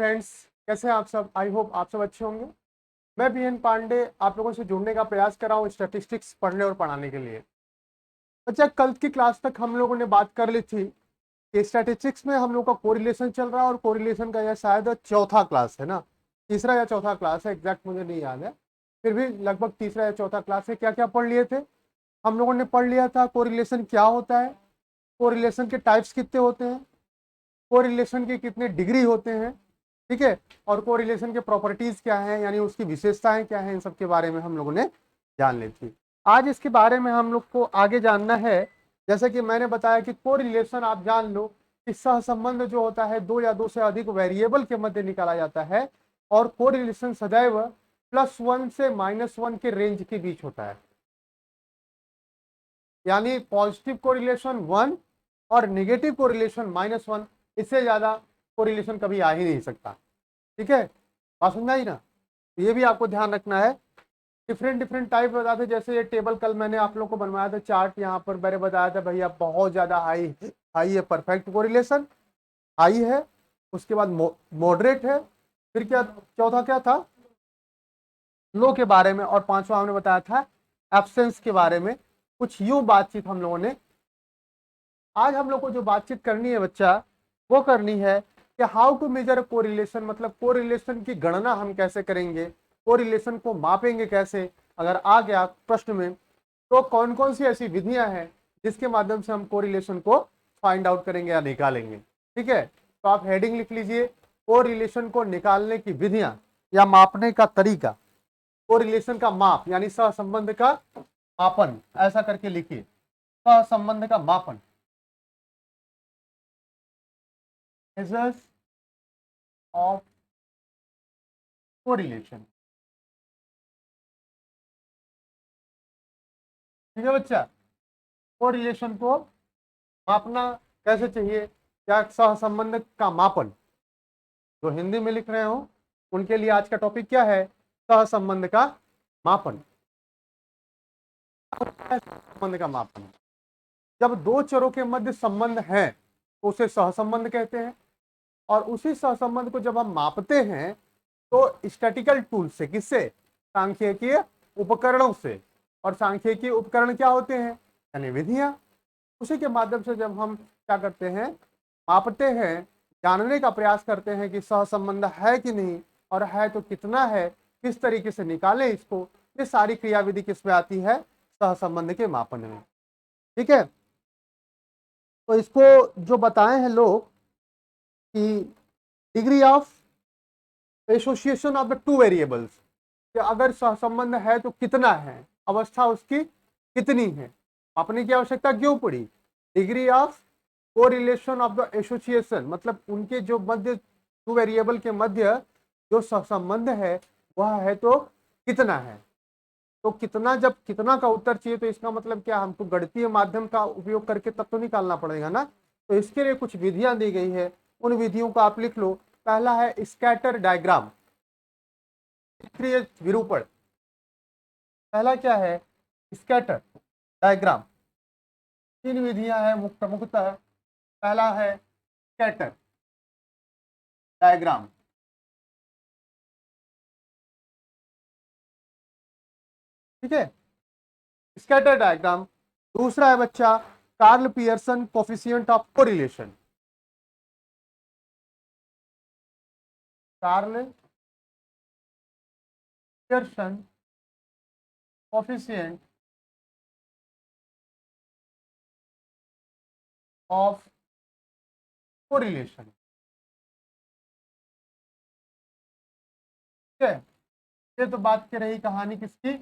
Friends, कैसे हैं आप सब। आई होप आप सब अच्छे होंगे। मैं बीएन पांडे आप लोगों से जुड़ने का प्रयास कर रहा हूँ स्टैटिस्टिक्स पढ़ने और पढ़ाने के लिए। अच्छा, कल की क्लास तक हम लोगों ने बात कर ली थी कि स्टैटिस्टिक्स में हम लोग का कोरिलेशन चल रहा है और कोरिलेशन का यह शायद चौथा क्लास है ना, तीसरा या चौथा क्लास है, एग्जैक्ट मुझे नहीं याद है, फिर भी लगभग तीसरा या चौथा क्लास है। क्या क्या पढ़ लिए थे हम लोगों ने? पढ़ लिया था कोरिलेशन क्या होता है, कोरिलेशन के टाइप्स कितने होते हैं, कोरिलेशन के कितने डिग्री होते हैं, ठीक है, और कोरिलेशन के प्रॉपर्टीज क्या हैं, यानी उसकी विशेषताएं क्या हैं, इन सब के बारे में हम लोगों ने जान ली थी। आज इसके बारे में हम लोग को आगे जानना है। जैसे कि मैंने बताया कि कोरिलेशन आप जान लो कि सहसंबंध जो होता है दो या दो से अधिक वेरिएबल के मध्य निकाला जाता है, और कोरिलेशन सदैव +1 से -1 के रेंज के बीच होता है। यानी पॉजिटिव कोरिलेशन 1 और नेगेटिव कोरिलेशन -1, इससे ज्यादा कोरिलेशन कभी आ ही नहीं सकता। ठीक है, बात समझ आई ना। ये भी आपको ध्यान रखना है। डिफरेंट डिफरेंट टाइप बताते, जैसे ये टेबल कल मैंने आप लोगों को बनवाया था, चार्ट यहाँ पर मैंने बताया था भैया बहुत ज्यादा हाई हाई है, परफेक्ट कोरिलेशन हाई है, उसके बाद मॉडरेट है, फिर क्या चौथा क्या था, लो के बारे में, और पांचवा हमने बताया था एब्सेंस के बारे में। कुछ यूं बातचीत हम लोगों ने आज हम लोग को जो बातचीत करनी है बच्चा, वो करनी है कि हाउ टू मेजर कोरिलेशन, मतलब कोरिलेशन की गणना हम कैसे करेंगे, कोरिलेशन को मापेंगे कैसे। अगर आ गया प्रश्न में तो कौन कौन सी ऐसी विधियां हैं जिसके माध्यम से हम कोरिलेशन को फाइंड आउट करेंगे या निकालेंगे। ठीक है, तो आप हेडिंग लिख लीजिए, कोरिलेशन को निकालने की विधियां या मापने का तरीका, कोरिलेशन का माप यानी सहसंबंध का मापन, ऐसा करके लिखिए, सहसंबंध का मापन, measures of correlation। ठीक है बच्चा, कोरिलेशन को मापना कैसे चाहिए, क्या सहसंबंध का मापन। जो हिंदी में लिख रहे हो उनके लिए आज का टॉपिक क्या है, सहसंबंध का मापन। संबंध का मापन, जब दो चरों के मध्य संबंध है तो उसे सहसंबंध कहते हैं, और उसी सहसंबंध को जब हम मापते हैं तो स्टैटिकल टूल से, किससे, सांख्यिकीय उपकरणों से। और सांख्यिकीय उपकरण क्या होते हैं, यानी विधियां। उसी के माध्यम से जब हम क्या करते हैं, मापते हैं, जानने का प्रयास करते हैं कि सहसंबंध है कि नहीं, और है तो कितना है, किस तरीके से निकालें इसको। ये सारी क्रियाविधि किसमें आती है, सहसंबंध के मापन में। ठीक है, तो इसको जो बताए हैं लोग कि degree of association of the two variables, कि अगर सहसंबंध है तो कितना है, अवस्था उसकी कितनी है, मापने की आवश्यकता क्यों पड़ी। Degree of correlation of the association, मतलब उनके जो मध्य, टू वेरिएबल के मध्य जो सहसंबंध है वह है तो कितना है। तो कितना, जब कितना का उत्तर चाहिए तो इसका मतलब क्या, हमको गणितीय माध्यम का उपयोग करके तब तो निकालना पड़ेगा ना। तो इसके लिए कुछ विधियां दी गई है, उन विधियों को आप लिख लो। पहला है स्कैटर डायग्राम, चित्रीय विरूपण। पहला क्या है, स्कैटर डायग्राम। तीन विधियां हैं प्रमुखतः। पहला है स्कैटर डायग्राम, ठीक है, स्कैटर डायग्राम। दूसरा है बच्चा Karl Pearson coefficient of correlation, Karl Pearson coefficient of correlation. ठीक है, ये तो बात कर रही कहानी किसकी,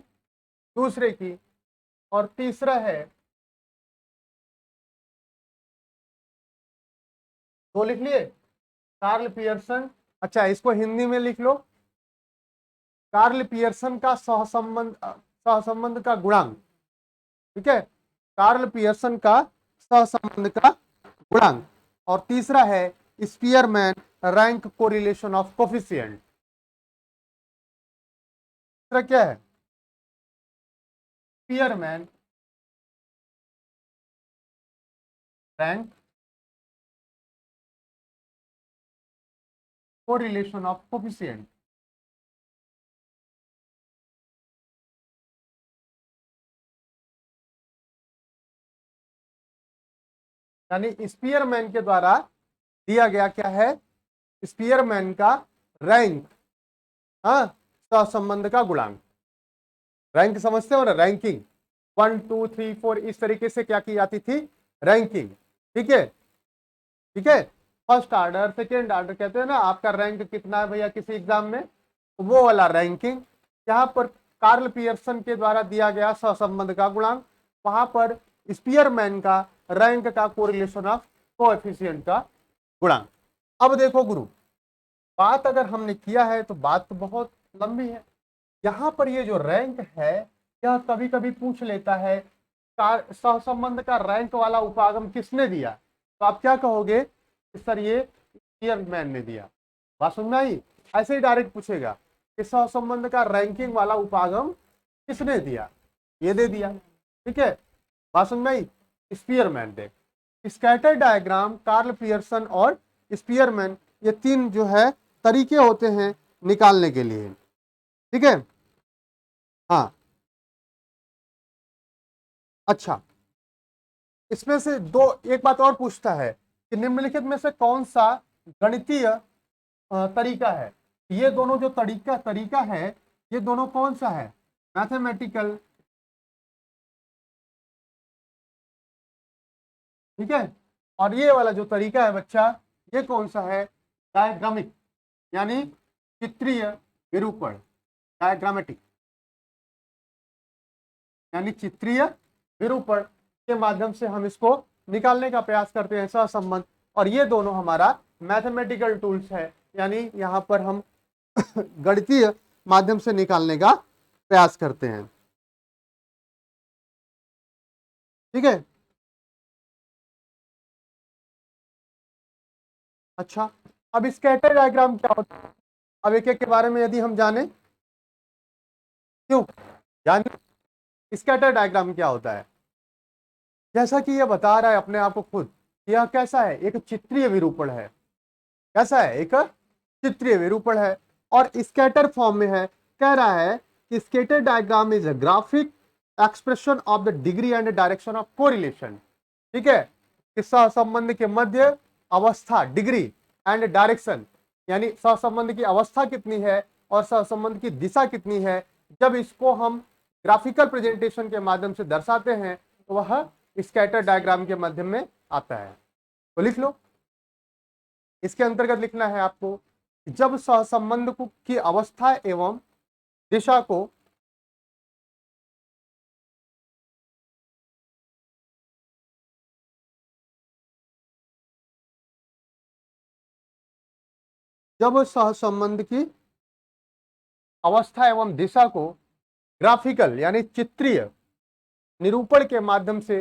दूसरे की। और तीसरा है, दो लिख लिए, कार्ल पियर्सन। अच्छा, इसको हिंदी में लिख लो, कार्ल पियर्सन का सहसंबंध, सहसंबंध का गुणांक। ठीक है, कार्ल पियर्सन का सहसंबंध का गुणांक। और तीसरा है Spearman rank correlation of coefficient. तीसरा क्या है, Spearman rank correlation of coefficient. यानी स्पीयरमैन के द्वारा दिया गया क्या है, स्पीयरमैन का रैंक, हाँ, सहसंबंध का गुणांक। रैंक समझते हो ना, रैंकिंग 1 2 3 4 इस तरीके से क्या की जाती थी, रैंकिंग। ठीक है, ठीक है। फर्स्ट ऑर्डर, सेकेंड ऑर्डर, कहते हैं ना आपका रैंक कितना है भैया किसी एग्जाम में, वो वाला रैंकिंग। यहाँ पर कार्ल पियर्सन के द्वारा दिया गया सहसंबंध का गुणांक, वहां पर स्पीयरमैन का रैंक का कोरिलेशन ऑफ कोएफिशिएंट का गुणांक। अब देखो गुरु, बात अगर हमने किया है तो बात तो बहुत लंबी है। यहां पर ये जो रैंक है, यह कभी कभी पूछ लेता है सहसंबंध का रैंक वाला उपागम किसने दिया, तो आप क्या कहोगे कि सर ये स्पीयरमैन ने दिया। बात समझ में आई? ऐसे ही डायरेक्ट पूछेगा कि सहसंबंध का रैंकिंग वाला उपागम किसने दिया, ये दे दिया। ठीक है, बात समझ में आई? स्पीयरमैन दे। स्कैटर डायग्राम, कार्ल पियर्सन और स्पीयरमैन, ये तीन जो है तरीके होते हैं निकालने के लिए। ठीक है, हाँ, अच्छा, इसमें से दो, एक बात और पूछता है कि निम्नलिखित में से कौन सा गणितीय तरीका है। ये दोनों जो तरीका है, ये दोनों कौन सा है, मैथमेटिकल, ठीक है, और ये वाला जो तरीका है बच्चा, ये कौन सा है, डायग्रामिक, यानी चित्रीय विरूपण, डायग्रामेटिक, यानी चित्रीय विरूपण के माध्यम से हम इसको निकालने का प्रयास करते हैं सहसंबंध। और ये दोनों हमारा मैथमेटिकल टूल्स है, यानी यहां पर हम गणितीय माध्यम से निकालने का प्रयास करते हैं। ठीक है, अच्छा, अब स्कैटर डायग्राम क्या होता है, अब एक एक के बारे में यदि हम जाने, क्यों जाने, स्कैटर डायग्राम क्या होता है। जैसा कि यह बता रहा है अपने आप को खुद, यह कैसा है, एक चित्रीय विरूपण है। कैसा है, एक चित्रीय विरूपण है और स्कैटर फॉर्म में है। कह रहा है कि scatter diagram is a graphic expression of the degree and direction of correlation. ठीक है, कि सहसंबंध के मध्य अवस्था, डिग्री एंड डायरेक्शन, यानी सहसंबंध की अवस्था कितनी है और सहसंबंध की दिशा कितनी है, जब इसको हम ग्राफिकल प्रेजेंटेशन के माध्यम से दर्शाते हैं तो वह स्कैटर डायग्राम के माध्यम में आता है। तो लिख लो, इसके अंतर्गत लिखना है आपको, जब सहसंबंध की अवस्था एवं दिशा को जब सहसंबंध की अवस्था एवं दिशा को ग्राफिकल यानी चित्रीय निरूपण के माध्यम से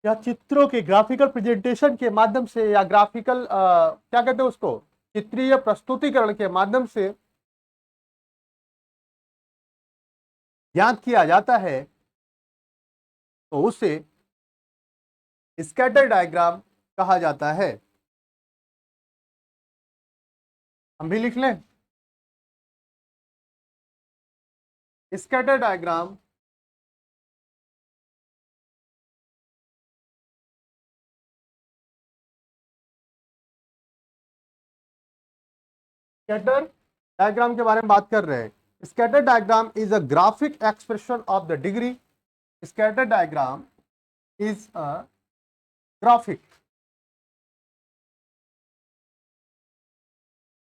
या चित्रों के ग्राफिकल प्रेजेंटेशन के माध्यम से या ग्राफिकल क्या कहते हैं उसको, चित्रीय प्रस्तुतिकरण के माध्यम से ज्ञात किया जाता है तो उसे स्कैटर डायग्राम कहा जाता है। हम भी लिख लें, स्कैटर डायग्राम स्कैटर डायग्राम के बारे में बात कर रहे हैं। Scatter diagram is a graphic expression of the degree. Scatter diagram is a graphic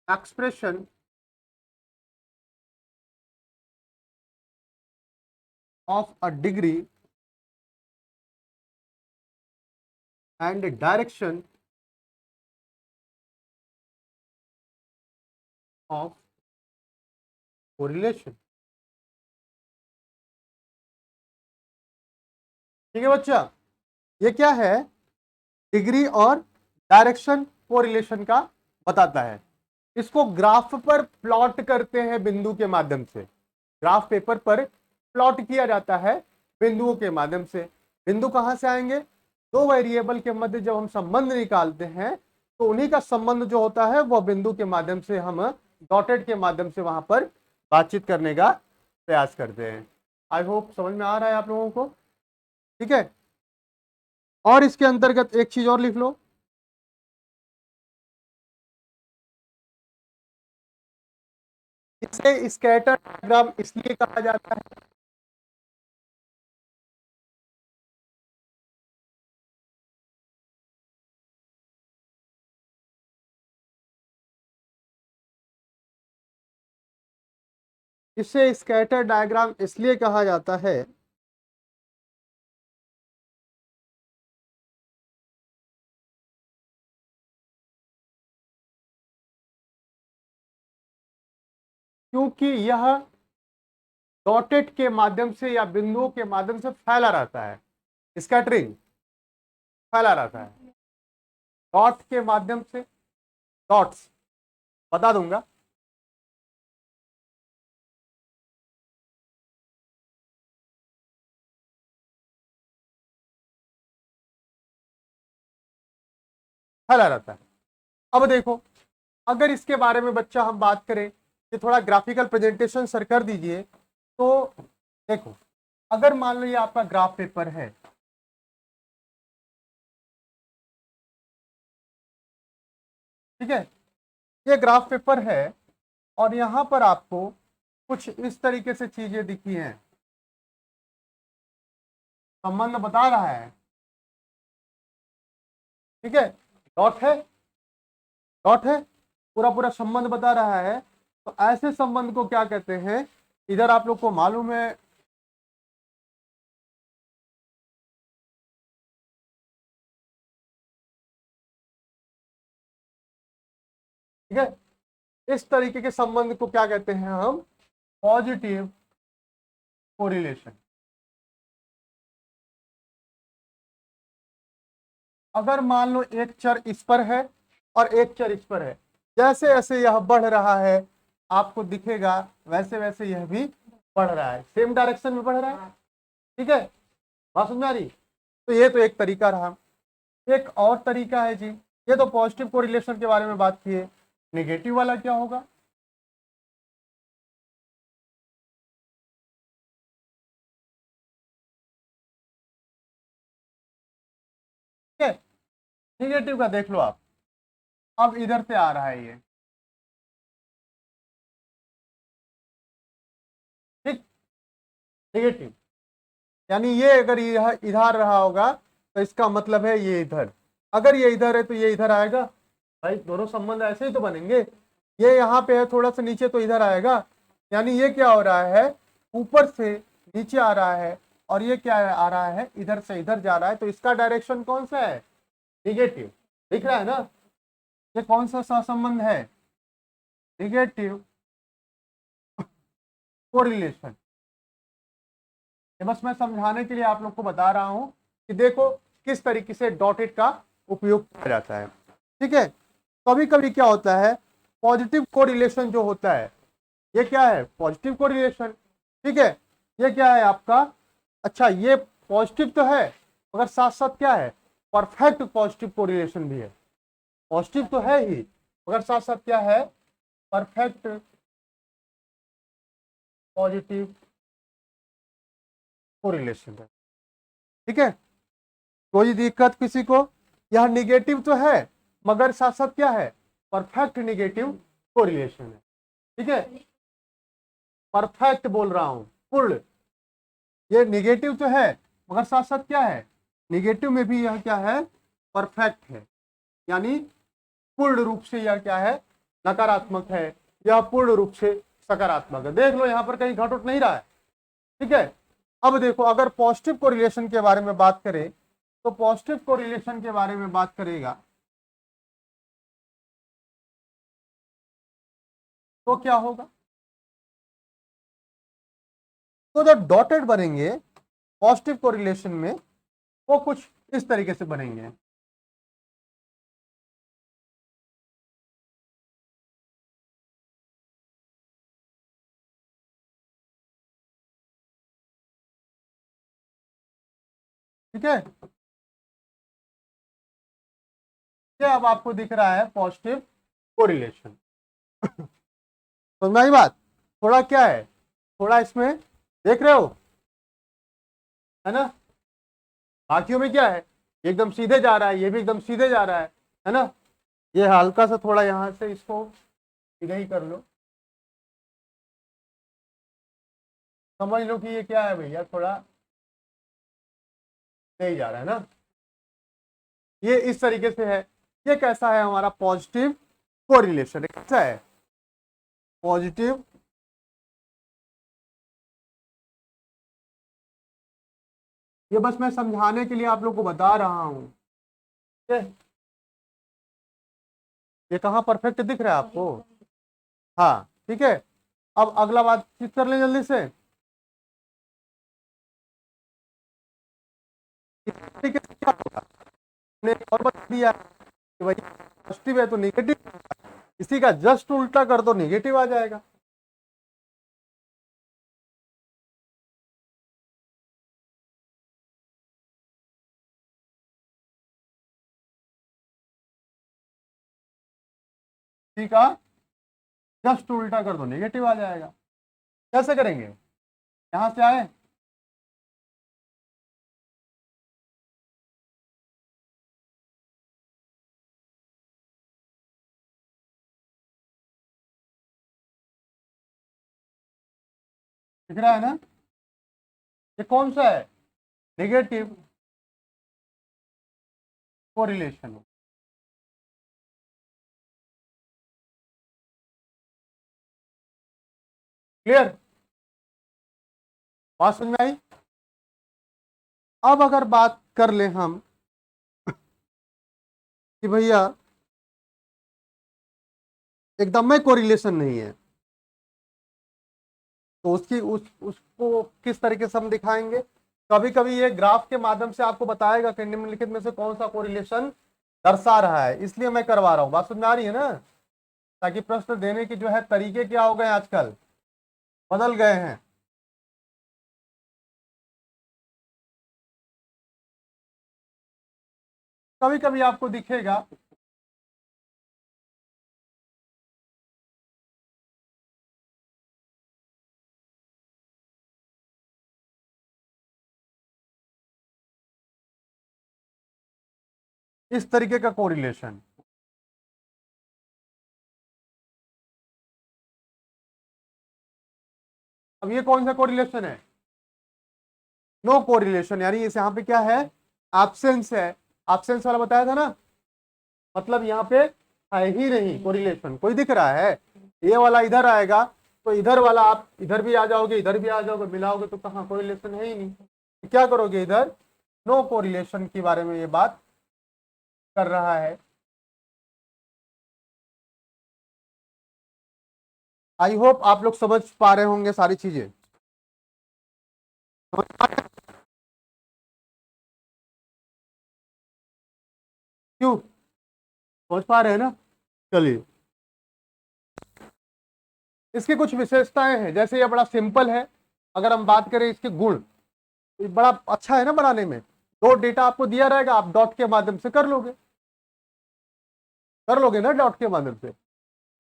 expression of a degree and direction of correlation। ठीक है बच्चा, ये क्या है, डिग्री और डायरेक्शन कोरिलेशन का बताता है। इसको ग्राफ पर प्लॉट करते हैं बिंदु के माध्यम से, ग्राफ पेपर पर प्लॉट किया जाता है बिंदुओं के माध्यम से। बिंदु कहां से आएंगे, दो वेरिएबल के मध्य जब हम संबंध निकालते हैं तो उन्हीं का संबंध जो होता है वो बिंदु के माध्यम से हम डॉटेड के माध्यम से वहां पर बातचीत करने का प्रयास करते हैं। आई होप समझ में आ रहा है आप लोगों को। ठीक है, और इसके अंतर्गत एक चीज और लिख लो, इसे स्कैटर डायग्राम इसलिए कहा जाता है, इसे स्कैटर डायग्राम इसलिए कहा जाता है क्योंकि यह डॉटेड के माध्यम से या बिंदुओं के माध्यम से फैला रहता है। स्कैटरिंग फैला रहता है डॉट के माध्यम से, डॉट्स बता दूंगा। फैला रहता है। अब देखो, अगर इसके बारे में बच्चा हम बात करें कि थोड़ा ग्राफिकल प्रेजेंटेशन सर कर दीजिए, तो देखो, अगर मान लो ये आपका ग्राफ पेपर है, ठीक है, ये ग्राफ पेपर है और यहां पर आपको कुछ इस तरीके से चीजें दिखी हैं, संबंध बता रहा है, ठीक है, डॉट है, डॉट है, पूरा पूरा संबंध बता रहा है। तो ऐसे संबंध को क्या कहते हैं, इधर आप लोग को मालूम है, ठीक है, इस तरीके के संबंध को क्या कहते हैं हम, पॉजिटिव कोरिलेशन। अगर मान लो एक चर इस पर है और एक चर इस पर है, जैसे जैसे यह बढ़ रहा है आपको दिखेगा वैसे वैसे यह भी बढ़ रहा है, सेम डायरेक्शन में बढ़ रहा है। ठीक है, बात समझ में आ रही। तो ये तो एक तरीका रहा। एक और तरीका है जी, ये तो पॉजिटिव कोरिलेशन के बारे में बात की है, नेगेटिव वाला क्या होगा। ठीक है, नेगेटिव का देख लो आप, अब इधर से आ रहा है ये, ठीक, नेगेटिव, यानी ये अगर यह इधर रहा होगा तो इसका मतलब है ये इधर, अगर ये इधर है तो ये इधर आएगा। भाई दोनों संबंध ऐसे ही तो बनेंगे, ये यहाँ पे है थोड़ा सा नीचे तो इधर आएगा, यानी ये क्या हो रहा है, ऊपर से नीचे आ रहा है, और ये क्या आ रहा है, इधर से इधर जा रहा है, तो इसका डायरेक्शन कौन सा है, निगेटिव। दिख रहा है ना, ये कौन सा सहसंबंध है, निगेटिव कोरिलेशन। ये बस मैं समझाने के लिए आप लोग को बता रहा हूं कि देखो किस तरीके से डॉटेड का उपयोग किया जाता है। ठीक है, कभी कभी क्या होता है, पॉजिटिव कोरिलेशन जो होता है, ये क्या है, पॉजिटिव कोरिलेशन। ठीक है, ये क्या है आपका, अच्छा ये पॉजिटिव तो है मगर साथ साथ क्या है, परफेक्ट पॉजिटिव कोरिलेशन भी है। पॉजिटिव तो है ही मगर साथ साथ क्या है, परफेक्ट पॉजिटिव कोरिलेशन है। ठीक है, कोई दिक्कत किसी को, यह निगेटिव तो है मगर साथ साथ क्या है, परफेक्ट निगेटिव कोरिलेशन है। ठीक है, परफेक्ट बोल रहा हूं, पूर्ण, ये निगेटिव तो है मगर साथ साथ क्या है, निगेटिव में भी यह क्या है, परफेक्ट है, यानी पूर्ण रूप से यह क्या है, नकारात्मक है, यह पूर्ण रूप से सकारात्मक है। देख लो यहां पर कहीं घट उठ नहीं रहा है। ठीक है, अब देखो अगर पॉजिटिव कोरिलेशन के बारे में बात करें, तो पॉजिटिव कोरिलेशन के बारे में बात करेगा तो क्या होगा, तो जो डॉटेड बनेंगे पॉजिटिव कोरिलेशन में वो कुछ इस तरीके से बनेंगे। ठीक है, से अब आपको दिख रहा है पॉजिटिव कोरिलेशन। समझ आई बात? थोड़ा क्या है, थोड़ा इसमें देख रहे हो, है ना? बाकियों में क्या है, एकदम सीधे जा रहा है, ये भी एकदम सीधे जा रहा है ना? ये हल्का सा थोड़ा यहां से इसको सीधे ही कर लो, समझ लो कि ये क्या है भैया, थोड़ा नहीं जा रहा है ना, ये इस तरीके से है। ये कैसा है हमारा पॉजिटिव कोरिलेशन, कैसा है पॉजिटिव ये बस मैं समझाने के लिए आप लोग को बता रहा हूं। ये कहाँ परफेक्ट दिख रहा है आपको? हाँ ठीक है। अब अगला बात चीज कर लें जल्दी से। ठीक है, क्या होगा, हमने एक और बता दिया कि भाई पॉजिटिव है तो नेगेटिव, इसी का जस्ट उल्टा कर दो नेगेटिव आ जाएगा। ठीक है, जस्ट उल्टा कर दो नेगेटिव आ जाएगा। कैसे करेंगे, यहां से आए, दिख रहा है ना, ये कौन सा है, नेगेटिव कोरिलेशन। क्लियर, बात समझ में आई? अब अगर बात कर ले हम कि भैया एकदम में कोरिलेशन नहीं है, तो उसकी उसको किस तरीके से हम दिखाएंगे? कभी कभी ये ग्राफ के माध्यम से आपको बताएगा कि निम्नलिखित में से कौन सा कोरिलेशन दर्शा रहा है, इसलिए मैं करवा रहा हूं। बात समझ में आ रही है ना? ताकि प्रश्न देने की जो है तरीके क्या हो गए आजकल, बदल गए हैं। कभी कभी आपको दिखेगा इस तरीके का कोरिलेशन। अब ये कौन सा कोरिलेशन है, नो कोरिलेशन, यानी इस यहाँ पे क्या है, एब्सेंस है। एब्सेंस वाला बताया था ना, मतलब यहाँ पे है ही नहीं कोरिलेशन। कोई दिख रहा है, ये वाला इधर आएगा तो इधर वाला आप इधर भी आ जाओगे, इधर भी आ जाओगे, मिलाओगे तो कहाँ, कोरिलेशन है ही नहीं। तो क्या करोगे, इधर नो कोरिलेशन के बारे में ये बात कर रहा है। आई होप आप लोग समझ पा रहे होंगे सारी चीजें, समझ पा रहे हैं? क्यों, समझ पा रहे हैं ना? चलिए, इसकी कुछ विशेषताएं हैं, जैसे ये बड़ा सिंपल है। अगर हम बात करें इसके गुण, ये बड़ा अच्छा है ना बनाने में। दो डेटा आपको दिया रहेगा, आप डॉट के माध्यम से कर लोगे ना डॉट के माध्यम से।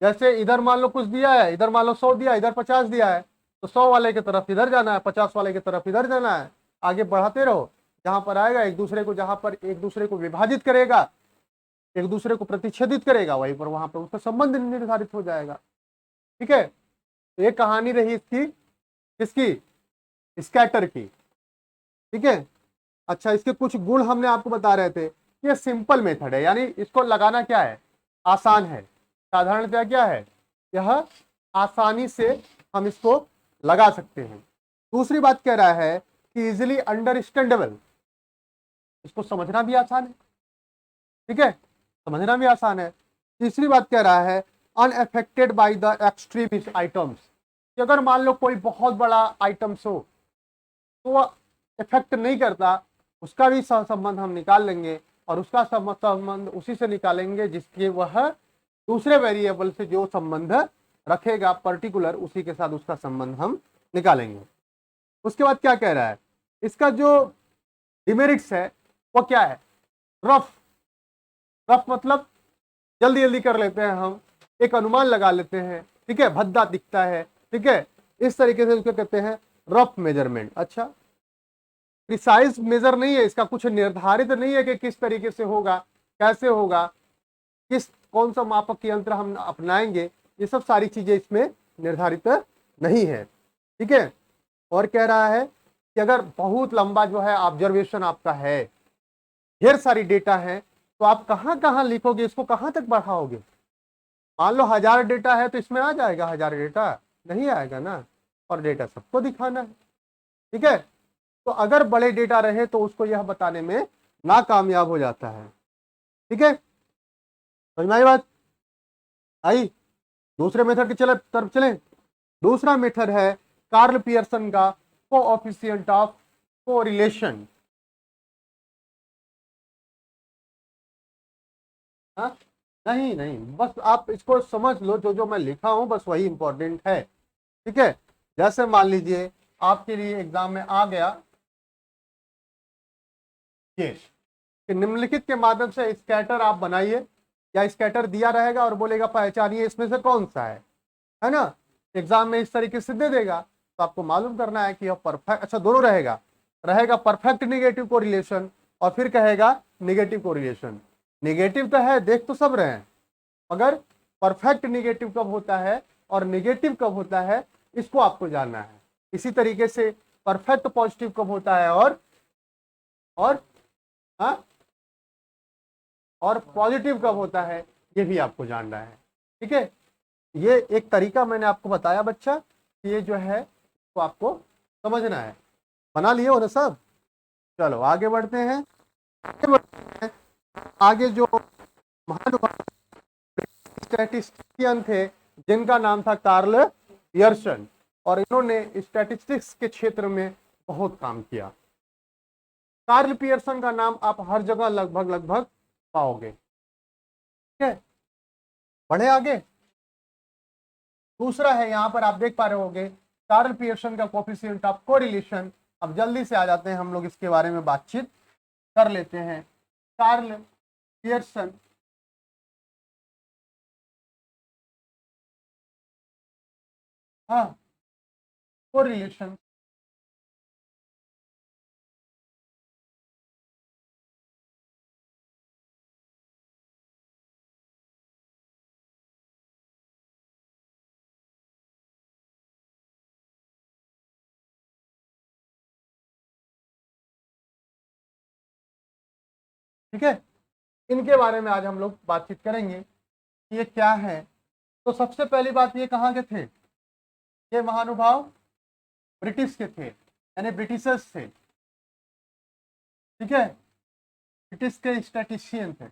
जैसे इधर मान लो कुछ दिया है, इधर मान लो 100 दिया, इधर 50 दिया है, तो 100 वाले की तरफ इधर जाना है, 50 वाले की तरफ इधर जाना है। आगे बढ़ाते रहो, जहां पर आएगा एक दूसरे को, जहां पर एक दूसरे को विभाजित करेगा, एक दूसरे को प्रतिच्छेदित करेगा, वहीं पर वहां पर उसका संबंध निर्धारित हो जाएगा। ठीक है, तो ये कहानी रही इसकी, किसकी, स्कैटर की। ठीक है, अच्छा, इसके कुछ गुण हमने आपको बता रहे थे। ये सिंपल मेथड है, यानी इसको लगाना क्या है, आसान है। साधारणतया क्या है, यह आसानी से हम इसको लगा सकते हैं। दूसरी बात कह रहा है कि इजिली अंडरस्टैंडेबल, इसको समझना भी आसान है। ठीक है, समझना भी आसान है। तीसरी बात कह रहा है unaffected by the extreme items, कि अगर मान लो कोई बहुत बड़ा आइटम्स हो तो वह इफेक्ट नहीं करता, उसका भी संबंध हम निकाल लेंगे, और उसका संबंध उसी से निकालेंगे जिसके वह दूसरे वेरिएबल से जो संबंध रखेगा पर्टिकुलर, उसी के साथ उसका संबंध हम निकालेंगे। उसके बाद क्या कह रहा है, इसका जो डिमेरिट्स है वो क्या है, रफ, रफ मतलब जल्दी जल्दी कर लेते हैं, हम एक अनुमान लगा लेते हैं, ठीक है, भद्दा दिखता है, ठीक है, इस तरीके से उसको कहते हैं रफ मेजरमेंट। अच्छा, प्रिसाइज मेजर नहीं है, इसका कुछ निर्धारित नहीं है कि किस तरीके से होगा, कैसे होगा, किस कौन सा मापक यंत्र हम अपनाएंगे, ये सब सारी चीजें इसमें निर्धारित नहीं है, ठीक है। और कह रहा है कि अगर बहुत लंबा जो है ऑब्जर्वेशन आपका है, ढेर सारी डेटा है, तो आप कहां कहां लिखोगे, इसको कहां तक बढ़ाओगे। मान लो 1000 डेटा है तो इसमें आ जाएगा 1000 डेटा, नहीं आएगा ना, और डेटा सबको दिखाना है, ठीक है। तो अगर बड़े डेटा रहे तो उसको यह बताने में नाकामयाब हो जाता है, ठीक है, समझ में आई बात आई। दूसरे मेथड की तरफ चले। दूसरा मेथड है कार्ल पियर्सन का कोएफिशिएंट ऑफ कोरिलेशन। हाँ, नहीं नहीं, बस आप इसको समझ लो, जो जो मैं लिखा हूं बस वही इंपॉर्टेंट है, ठीक है। जैसे मान लीजिए आपके लिए एग्जाम में आ गया ये कि निम्नलिखित के माध्यम से स्कैटर आप बनाइए, या स्कैटर दिया रहेगा और बोलेगा पहचानिए इसमें से कौन सा है ना। एग्जाम में इस तरीके से दे देगा, तो आपको मालूम करना है कि यह परफेक्ट, अच्छा दोनों रहेगा, रहेगा परफेक्ट निगेटिव कोरिलेशन और फिर कहेगा निगेटिव कोरिलेशन। निगेटिव तो है, देख तो सब रहे हैं, मगर परफेक्ट निगेटिव कब होता है और निगेटिव कब होता है, इसको आपको जानना है। इसी तरीके से परफेक्ट पॉजिटिव कब होता है और हाँ, और पॉजिटिव कब होता है, ये भी आपको जानना है, ठीक है। ये एक तरीका मैंने आपको बताया बच्चा, कि ये जो है तो आपको समझना है। बना लिए हो ना सब। चलो आगे बढ़ते हैं। आगे जो महानुभाव स्टैटिस्टिशियन थे जिनका नाम था कार्ल पियर्सन, और इन्होंने स्टैटिस्टिक्स के क्षेत्र में बहुत काम किया। कार्ल पियर्सन का नाम आप हर जगह लगभग लगभग पाओगे, ठीक है। बढ़े आगे। दूसरा है, यहां पर आप देख पा रहे होगे कार्ल पियर्सन का कोएफिशिएंट ऑफ कोरिलेशन। अब जल्दी से आ जाते हैं, हम लोग इसके बारे में बातचीत कर लेते हैं। कार्ल पियर्सन हाँ, कोरिलेशन, ठीक है, इनके बारे में आज हम लोग बातचीत करेंगे कि ये क्या है। तो सबसे पहली बात, ये कहाँ के थे, ये महानुभाव ब्रिटिश के थे, यानी ब्रिटिशर्स थे, ठीक है, ब्रिटिश के स्टैटिस्टिशियन थे।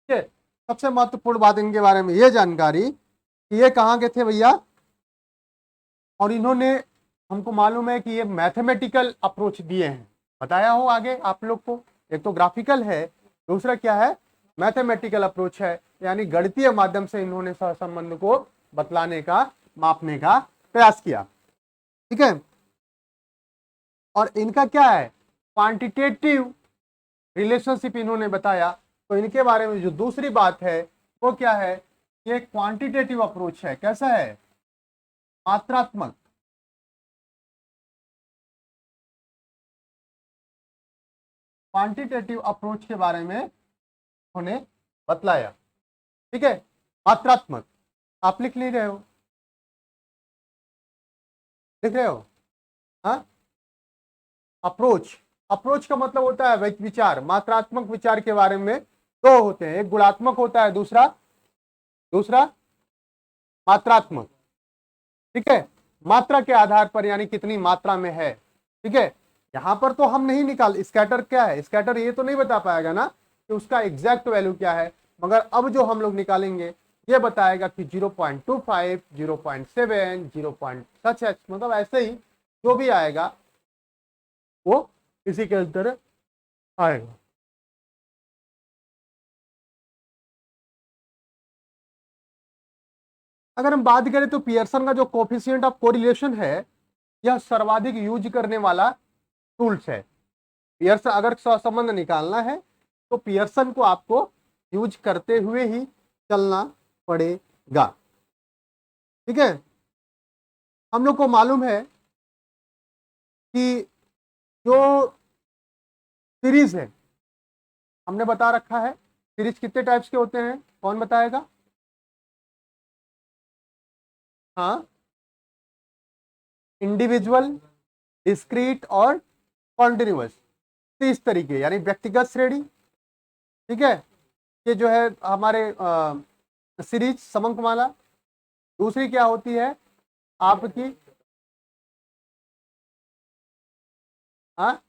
ठीक है, सबसे महत्वपूर्ण बात इनके बारे में ये जानकारी कि ये कहाँ के थे भैया, और इन्होंने, हमको मालूम है कि ये मैथमेटिकल अप्रोच दिए हैं, बताया हो आगे आप लोग को। एक तो ग्राफिकल है, दूसरा क्या है, मैथमेटिकल अप्रोच है, यानी गणितीय माध्यम से इन्होंने सहसंबंध को बतलाने का, मापने का प्रयास किया, ठीक है। और इनका क्या है, क्वांटिटेटिव रिलेशनशिप इन्होंने बताया। तो इनके बारे में जो दूसरी बात है वो क्या है, ये क्वांटिटेटिव अप्रोच है। कैसा है, मात्रात्मक, क्वांटिटेटिव अप्रोच के बारे में उन्होंने बतलाया, ठीक है। मात्रात्मक, आप लिख नहीं रहे हो, लिख रहे हो, हाँ। अप्रोच, अप्रोच का मतलब होता है विचार, मात्रात्मक विचार के बारे में दो होते हैं, एक गुणात्मक होता है, दूसरा दूसरा मात्रात्मक, ठीक है। मात्रा के आधार पर, यानी कितनी मात्रा में है, ठीक है। यहां पर तो हम नहीं निकाल, स्कैटर क्या है, स्कैटर ये तो नहीं बता पाएगा ना कि उसका एग्जैक्ट वैल्यू क्या है, मगर अब जो हम लोग निकालेंगे ये बताएगा कि 0.25, 0.7, 0. सच है, मतलब ऐसे ही जो भी आएगा वो इसी के अंदर आएगा। अगर हम बात करें तो पियर्सन का जो कोफिशिएंट ऑफ कोरिलेशन है, यह सर्वाधिक यूज करने वाला टूल्स है, पियर्सन, अगर सहसंबंध निकालना है तो पियर्सन को आपको यूज करते हुए ही चलना पड़ेगा। ठीक है, हम लोग को मालूम है कि जो सीरीज है, हमने बता रखा है सीरीज कितने टाइप्स के होते हैं, कौन बताएगा? हाँ, इंडिविजुअल, डिस्क्रीट और कॉन्टिन्यूअस, इस तरीके, यानी व्यक्तिगत श्रेणी। ठीक है, ये जो है हमारे सीरीज समंकमाला। दूसरी क्या होती है आपकी? हाँ,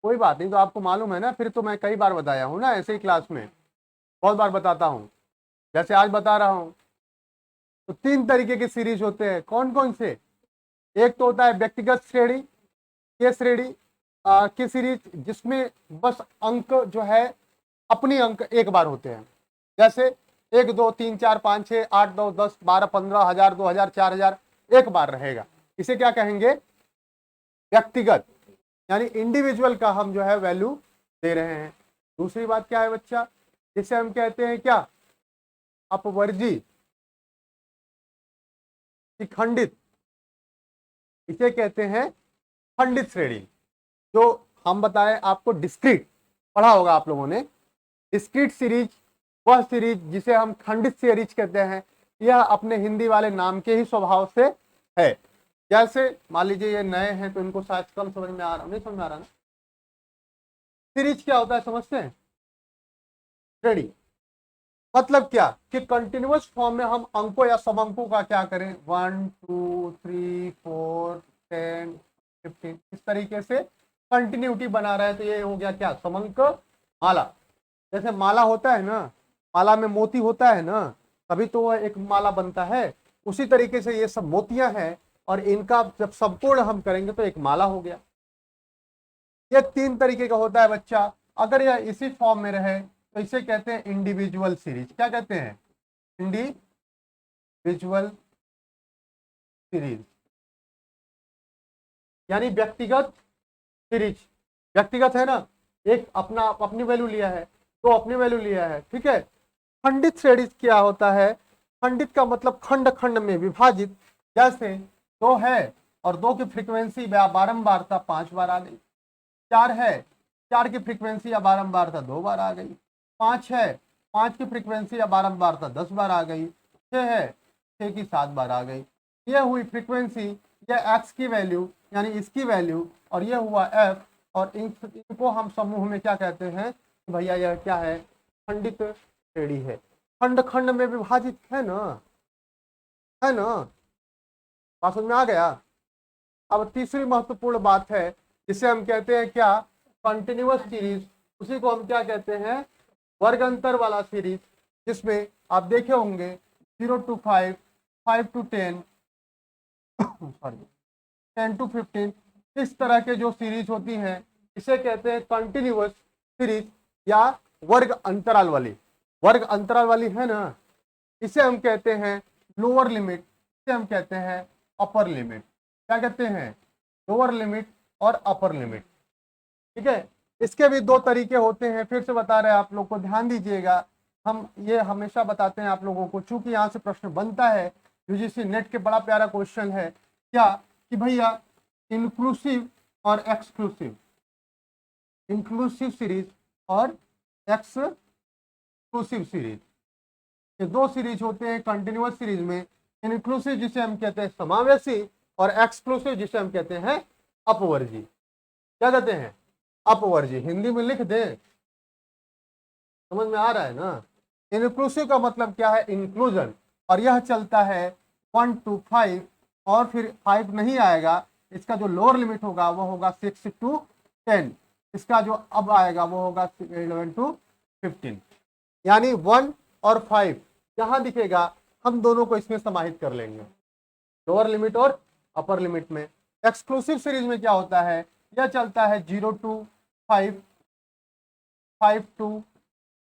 कोई बात नहीं, तो आपको मालूम है ना, फिर तो मैं कई बार बताया हूं ना ऐसे ही क्लास में, बहुत बार बताता हूं, जैसे आज बता रहा हूं। तो तीन तरीके के सीरीज होते हैं, कौन कौन से? एक तो होता है व्यक्तिगत श्रेणी, ये श्रेणी की सीरीज जिसमें बस अंक जो है अपनी अंक एक बार होते हैं, जैसे 1 2 3 4 5 6 8 9 10 12 15 हजार 2000 4000 एक बार रहेगा, इसे क्या कहेंगे? व्यक्तिगत, यानी इंडिविजुअल का हम जो है वैल्यू दे रहे हैं। दूसरी बात क्या है बच्चा, जिसे हम कहते हैं क्या? अपवर्जी कि खंडित, इसे कहते हैं खंडित श्रेणी। जो हम बताएं आपको डिस्क्रीट, पढ़ा होगा आप लोगों ने, डिस्क्रीट सीरीज वह सीरीज जिसे हम खंडित सीरीज कहते हैं, यह अपने हिंदी वाले नाम के ही स्वभाव से है। जैसे मान लीजिए ये नए हैं तो इनको शायद कम समझ में आ रहा, नहीं समझ में आ रहा ना? सीरीज क्या होता है समझते हैं? श्रेणी मतलब क्या कि कंटिन्यूअस फॉर्म में हम अंकों या सब अंकों का क्या करें, 1 2 3 4 10 15 इस तरीके से कंटिन्यूटी बना रहे हैं, तो ये हो गया क्या? समंक माला। जैसे माला होता है ना, माला में मोती होता है ना, तभी तो वह एक माला बनता है। उसी तरीके से ये सब मोतियां हैं, और इनका जब संपूर्ण हम करेंगे तो एक माला हो गया। ये तीन तरीके का होता है बच्चा। अगर यह इसी फॉर्म में रहे तो इसे कहते हैं इंडिविजुअल सीरीज। क्या कहते हैं? इंडिविजुअल सीरीज, यानी व्यक्तिगत सीरीज। व्यक्तिगत है ना, एक अपना अपनी वैल्यू लिया है, तो अपनी वैल्यू लिया है। ठीक है, खंडित श्रेणी क्या होता है? खंडित का मतलब खंड खंड में विभाजित, जैसे दो है और दो की फ्रीक्वेंसी बारंबारता 5 बार आ गई। चार है, चार की फ्रीक्वेंसी या बारंबारता 2 बार आ गई। पांच है, पांच की फ्रीक्वेंसी या बारंबारता 10 बार आ गई। छह है, छह की 7 बार आ गई। ये हुई फ्रीक्वेंसी, यह एक्स की वैल्यू यानी इसकी वैल्यू, और ये हुआ एफ। और इनको हम समूह में क्या कहते हैं? भैया यह क्या है? खंडित श्रेणी है। खंड खंड में विभाजित है ना, है ना? बात समझ में आ गया? अब तीसरी महत्वपूर्ण बात है जिसे हम कहते हैं क्या? Continuous series. उसी को हम क्या कहते हैं? वर्ग अंतर वाला सीरीज, जिसमें आप देखे होंगे 0 to 5, 5 to 10, सॉरी 10 to 15, इस तरह के जो सीरीज होती हैं इसे कहते हैं कंटिन्यूअस सीरीज या वर्ग अंतराल वाली। वर्ग अंतराल वाली है ना, इसे हम कहते हैं लोअर लिमिट, इसे हम कहते हैं अपर लिमिट। क्या कहते हैं? लोअर लिमिट और अपर लिमिट। ठीक है, इसके भी दो तरीके होते हैं, फिर से बता रहे हैं आप लोग को, ध्यान दीजिएगा। हम ये हमेशा बताते हैं आप लोगों को, चूंकि यहाँ से प्रश्न बनता है, यूजीसी नेट के बड़ा प्यारा क्वेश्चन है क्या कि भैया इंक्लूसिव और एक्सक्लूसिव, इंक्लूसिव सीरीज और एक्सक्लूसिव सीरीज, ये दो सीरीज होते हैं कंटिन्यूअस सीरीज में। इंक्लूसिव जिसे हम कहते हैं समावेशी, और एक्सक्लूसिव जिसे हम कहते हैं अपवर्जी। क्या कहते हैं? अपवर्जी। हिंदी में लिख दे, समझ में आ रहा है ना? इंक्लूसिव का मतलब क्या है? इंक्लूजन, और यह चलता है 1 to 5, और फिर 5 नहीं आएगा, इसका जो लोअर लिमिट होगा वो होगा 6 to 10, इसका जो अब आएगा वो होगा 11 to 15, यानी 1 और 5 जहां दिखेगा हम दोनों को इसमें समाहित कर लेंगे, लोअर लिमिट और अपर लिमिट में। एक्सक्लूसिव सीरीज में क्या होता है? यह चलता है 0 to 5, 5 to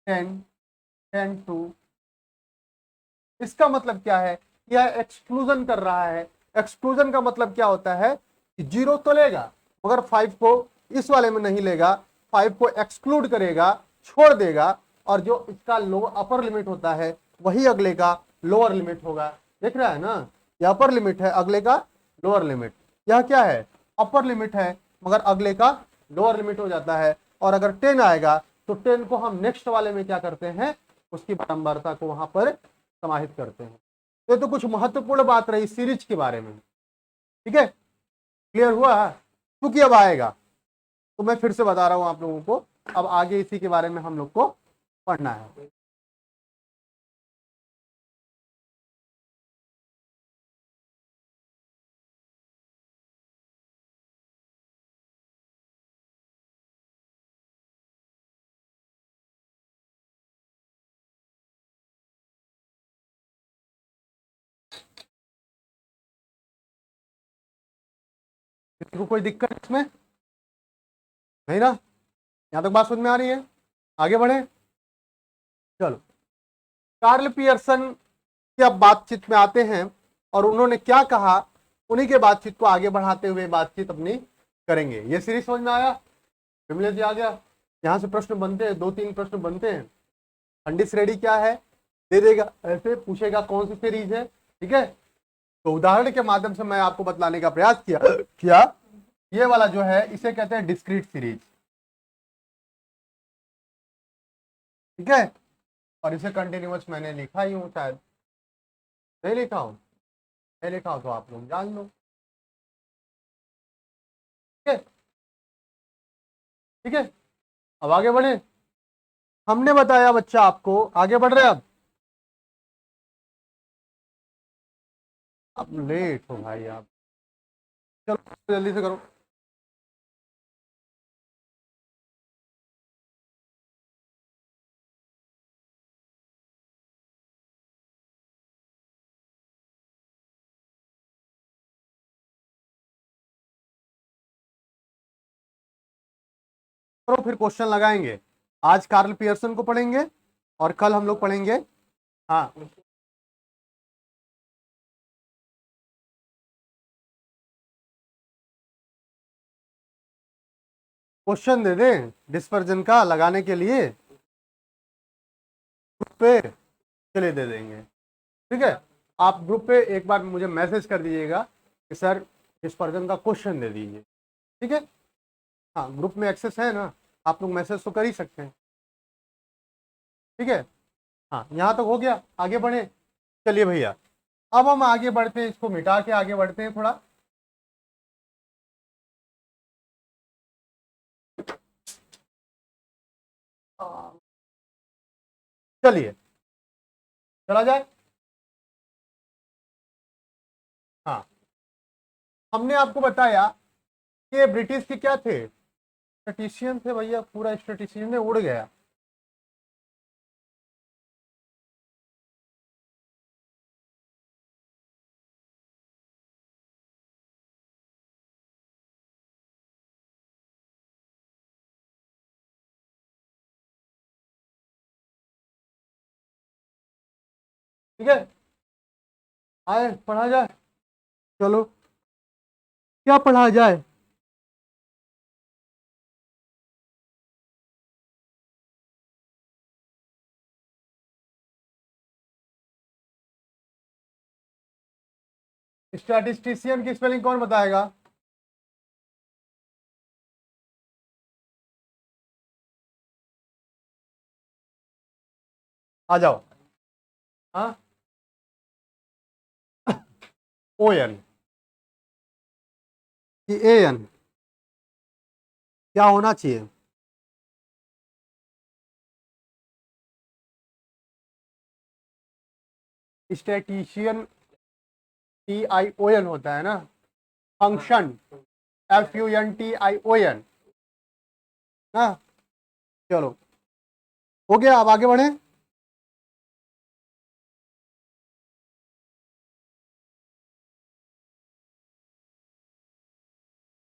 10, 10 to, इसका मतलब क्या है? यह एक्सक्लूजन कर रहा है। एक्सक्लूजन का मतलब क्या होता है? जीरो तो लेगा मगर 5 को इस वाले में नहीं लेगा, 5 को एक्सक्लूड करेगा, छोड़ देगा, और जो इसका लो अपर लिमिट होता है वही अगले का लोअर लिमिट होगा। देख रहा है ना, यह अपर लिमिट है, अगले का लोअर लिमिट। यह क्या है, अपर लिमिट है मगर अगले का लोअर लिमिट हो जाता है। और अगर 10 आएगा तो 10 को हम नेक्स्ट वाले में क्या करते हैं, उसकी बारंबारता को वहां पर समाहित करते हैं। ये तो कुछ महत्वपूर्ण बात रही सीरीज के बारे में, ठीक है, क्लियर हुआ। क्योंकि अब आएगा तो मैं फिर से बता रहा हूं आप लोगों को, अब आगे इसी के बारे में हम लोग को पढ़ना है। किसी को कोई दिक्कत इसमें नहीं ना, यहां तक बात समझ में आ रही है, आगे बढ़े। चलो, कार्ल पियर्सन की अब बातचीत में आते हैं और उन्होंने क्या कहा, उन्हीं के बातचीत को आगे बढ़ाते हुए बातचीत अपनी करेंगे। ये सीरीज समझ में आया, विमलेश जी आ गया। यहां से प्रश्न बनते हैं, 2-3 प्रश्न बनते हैं। फंडिस रेडी क्या है दे देगा, ऐसे पूछेगा कौन सी सीरीज है, ठीक है। तो उदाहरण के माध्यम से मैं आपको बतलाने का प्रयास किया ये वाला जो है इसे कहते हैं डिस्क्रीट सीरीज, ठीक है। और इसे कंटिन्यूअस मैंने लिखा ही हूं, शायद नहीं लिखा हूं, नहीं लिखा हूं तो आप लोग जान लो, ठीक है, ठीक है। अब आगे बढ़े, हमने बताया बच्चा आपको, आगे बढ़ रहे हैं अब लेट हो भाई आप, चलो जल्दी से करो। करो फिर क्वेश्चन लगाएंगे। आज कार्ल पियर्सन को पढ़ेंगे और कल हम लोग पढ़ेंगे, हाँ, क्वेश्चन दे दें डिस्पर्जन का लगाने के लिए ग्रुप पे, चलिए दे देंगे, ठीक है। आप ग्रुप पे एक बार मुझे मैसेज कर दीजिएगा कि सर डिस्पर्जन का क्वेश्चन दे दीजिए, ठीक है। हाँ, ग्रुप में एक्सेस है ना, आप लोग मैसेज तो कर ही सकते हैं, ठीक है। हाँ, यहाँ तक हो गया, आगे बढ़े। चलिए भैया, अब हम आगे बढ़ते हैं, इसको मिटा के आगे बढ़ते हैं थोड़ा। चलिए चला जाए। हाँ, हमने आपको बताया कि ब्रिटिश के क्या थे, स्टैटिस्टिशियन थे भैया, पूरा स्टैटिस्टिशियन ने उड़ गया। ठीक है, आए पढ़ा जाए, चलो क्या पढ़ा जाए। स्टैटिस्टिशियन की स्पेलिंग कौन बताएगा, आ जाओ। हाँ, ओ एन कि ए एन, क्या होना चाहिए, statistician T I O N होता है ना, फंक्शन FUNCTION ना। चलो हो गया, अब आगे बढ़े।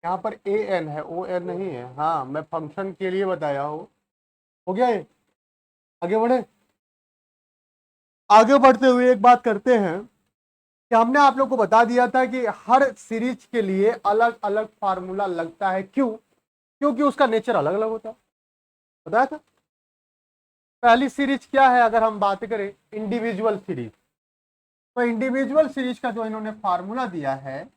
यहाँ पर AN है, ON नहीं है, हाँ मैं फंक्शन के लिए बताया हूँ। हो गया ये, आगे बढ़े। आगे बढ़ते हुए एक बात करते हैं कि हमने आप लोग को बता दिया था कि हर सीरीज के लिए अलग अलग फार्मूला लगता है। क्यों? क्योंकि उसका नेचर अलग अलग होता है, बताया था। पहली सीरीज क्या है? अगर हम बात करें इंडिविजुअल सीरीज, तो इंडिविजुअल सीरीज का जो इन्होंने फार्मूला दिया है,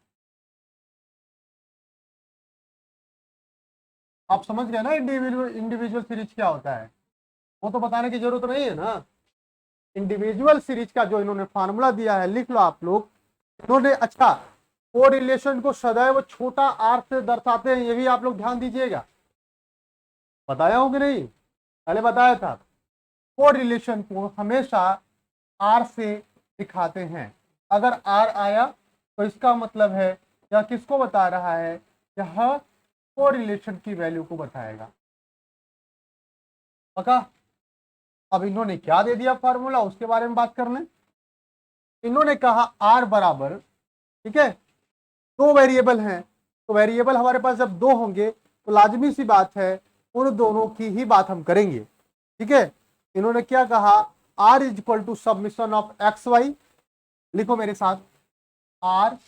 आप समझ गए ना इंडिविजुअल सीरीज क्या होता है? वो तो बताने की जरूरत नहीं है ना। इंडिविजुअल सीरीज का जो इन्होंने फार्मूला दिया है, लिख लो आप लोग। इन्होंने, अच्छा, कोरिलेशन को सदैव छोटा आर से दर्शाते हैं, ये भी आप लोग ध्यान दीजिएगा। बताया हूं कि नहीं? पहले बताया था। कोरिलेशन को हमेशा आर से दिखाते हैं। अगर आर आया तो इसका मतलब है यह किसको बता रहा है? यह कोरिलेशन की वैल्यू को बताएगा। पक्का? अब इन्होंने क्या दे दिया फार्मूला, उसके बारे में बात कर लें। इन्होंने कहा आर बराबर, ठीक है, दो वेरिएबल हैं, तो वेरिएबल हमारे पास जब दो होंगे तो लाजमी सी बात है उन दोनों की ही बात हम करेंगे। ठीक है, इन्होंने क्या कहा? R is equal to submission of x y. लिखो मेरे साथ, r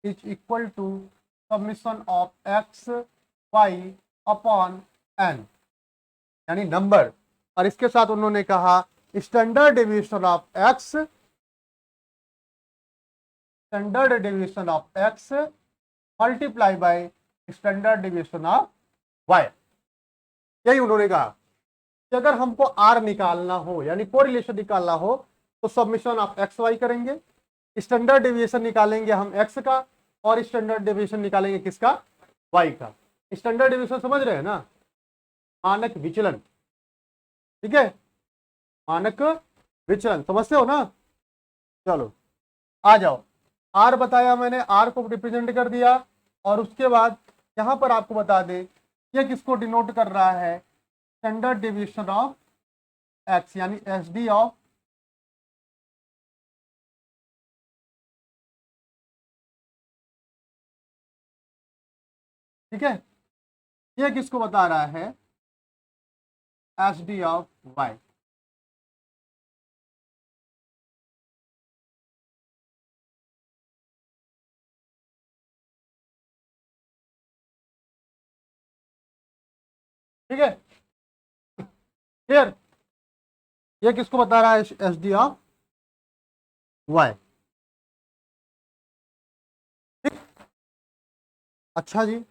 is equal to submission of x y upon n, यानी नंबर। और इसके साथ उन्होंने कहा standard deviation of x, standard deviation of x multiply by standard deviation of y. यही उन्होंने कहा कि अगर हमको आर निकालना हो, यानी कोरिलेशन निकालना हो, तो सबमिशन ऑफ एक्स वाई करेंगे, स्टैंडर्ड डेविएशन निकालेंगे हम एक्स का, और स्टैंडर्ड डेविएशन निकालेंगे किसका? वाई का। स्टैंडर्ड डेविएशन समझ रहे हैं ना? मानक विचलन। ठीक है, मानक विचलन समझते हो ना? चलो आ जाओ। आर बताया मैंने, आर को रिप्रेजेंट कर दिया, और उसके बाद यहां पर आपको बता दें ये किसको डिनोट कर रहा है? स्टैंडर्ड डेविएशन ऑफ एक्स, यानी एस डी ऑफ ठीक है, ये किसको बता रहा है? S D of y. ठीक है, क्लियर? ये किसको बता रहा है? S D of y. ठीक, अच्छा जी।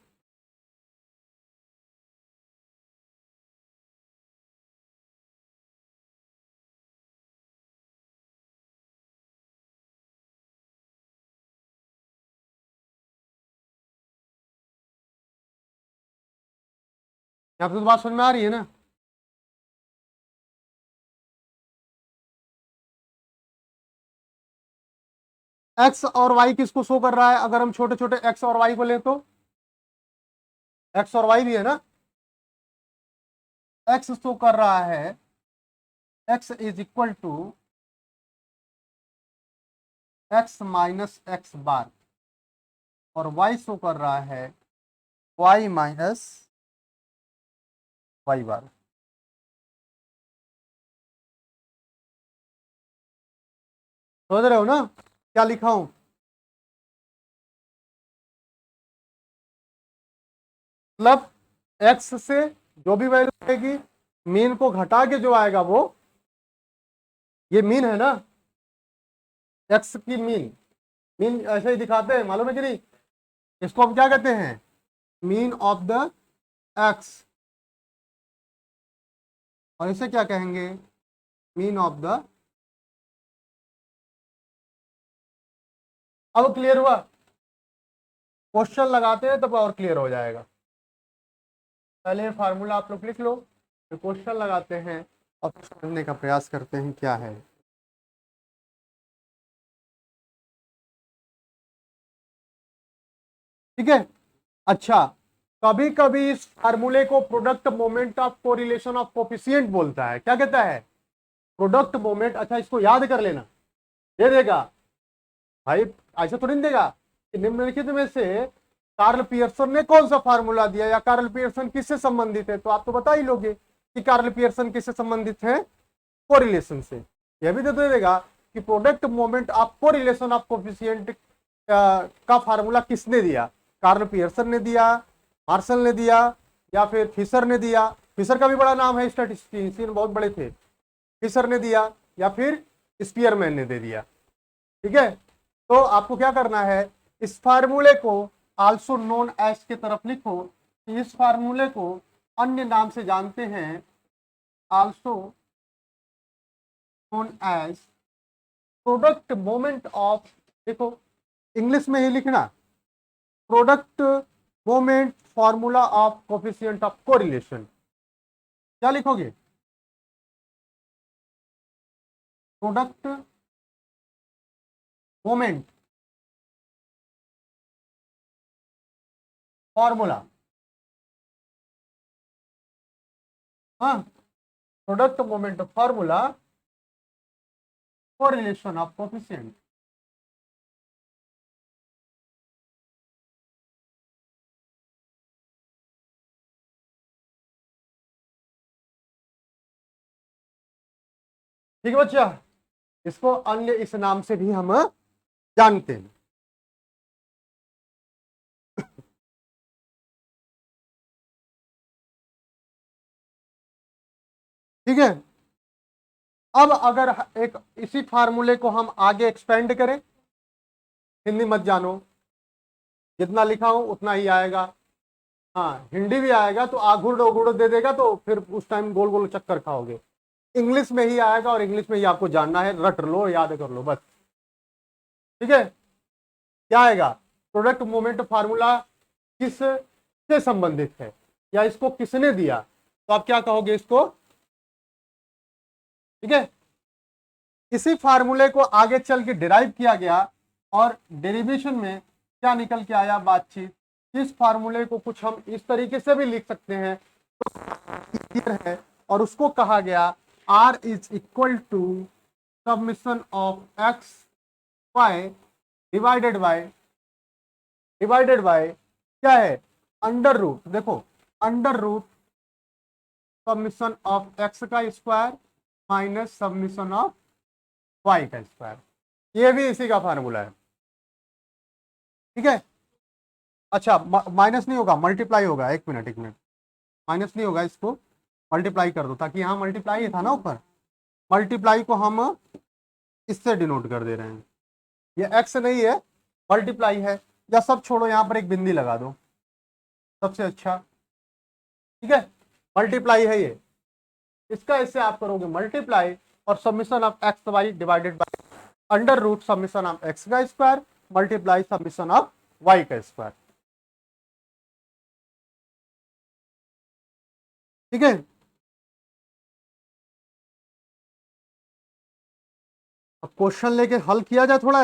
यहाँ पे तो बात समझ में आ रही है ना? एक्स और वाई किसको शो कर रहा है? अगर हम छोटे छोटे एक्स और वाई को लें तो एक्स और वाई भी है ना। एक्स शो कर रहा है x is equal to x minus x bar, और वाई शो कर रहा है वाई माइनस वाई बार। समझ रहे हो ना क्या लिखा हूं? मतलब एक्स से जो भी वैल्यू आएगी, मीन को घटा के जो आएगा वो, ये मीन है ना, एक्स की मीन। मीन ऐसे ही दिखाते हैं, मालूम है कि नहीं? इसको हम क्या कहते हैं? Mean of the x. और इसे क्या कहेंगे? Mean of the. अब क्लियर हुआ? क्वेश्चन लगाते हैं तब और क्लियर हो जाएगा। पहले फार्मूला आप लोग लिख लो, फिर क्वेश्चन लगाते हैं और फिर समझने का प्रयास करते हैं क्या है। ठीक है, अच्छा, कभी कभी इस फार्मूले को product moment of correlation of coefficient बोलता है। क्या कहता है? Product moment. अच्छा, इसको याद कर लेना, दे देगा भाई, ऐसा थोड़ी नहीं देगा कि निम्नलिखित में से कार्ल पियर्सन ने कौन सा फार्मूला दिया, या कार्ल पियर्सन किससे संबंधित है, तो आप तो बता ही लोगे कि कार्ल पियर्सन किससे संबंधित है? कोरिलेशन से। यह भी तो दे देगा कि product moment of correlation of coefficient का फार्मूला किसने दिया, कार्ल पियर्सन ने दिया, मार्शल ने दिया, या फिर फिशर ने दिया। फिशर का भी बड़ा नाम है, स्टैटिस्टिशियन बहुत बड़े थे। फिशर ने दिया या फिर स्पीयरमैन ने दे दिया। ठीक है, तो आपको क्या करना है, इस फार्मूले को आल्सो नोन एज के तरफ लिखो। इस फार्मूले को अन्य नाम से जानते हैं, also known as product moment of, देखो इंग्लिश में ही लिखना, product moment formula of coefficient of correlation. क्या लिखोगे, प्रोडक्ट मोमेंट फॉर्मूला, हाँ, product moment formula correlation of coefficient. ठीक है बच्चा, इसको अन्य इस नाम से भी हम जानते हैं। ठीक है, अब अगर एक इसी फार्मूले को हम आगे एक्सपेंड करें, हिंदी मत जानो, जितना लिखा हूं उतना ही आएगा। हाँ, हिंदी भी आएगा तो आघुड़ ओघुड़ दे देगा तो फिर उस टाइम गोल गोल चक्कर खाओगे। इंग्लिश में ही आएगा और इंग्लिश में ही आपको जानना है, रट लो, याद कर लो बस। ठीक है, क्या आएगा, प्रोडक्ट मोमेंट फार्मूला किस से संबंधित है या इसको किसने दिया, तो आप क्या कहोगे इसको। ठीक है, इसी फार्मूले को आगे चल के डिराइव किया गया और डेरिवेशन में क्या निकल के आया बातचीत। इस फार्मूले को कुछ हम इस तरीके से भी लिख सकते हैं है, और उसको कहा गया R is equal to submission of x y divided by क्या है, अंडर रूट, देखो under root submission of x का square minus submission of y का स्क्वायर। ये भी इसी का फार्मूला है। ठीक है, अच्छा माइनस नहीं होगा, मल्टीप्लाई होगा, एक मिनट माइनस नहीं होगा, इसको मल्टीप्लाई कर दो, ताकि यहाँ मल्टीप्लाई था ना ऊपर, मल्टीप्लाई को हम इससे डिनोट कर दे रहे हैं। ये एक्स नहीं है, मल्टीप्लाई है, या सब छोड़ो, यहाँ पर एक बिंदी लगा दो सबसे अच्छा। ठीक है, मल्टीप्लाई है ये, इसका इससे आप करोगे मल्टीप्लाई और submission of x y divided by under root submission of x का square multiply submission of y का स्क्वायर। ठीक है, अब क्वेश्चन लेके हल किया जाए थोड़ा,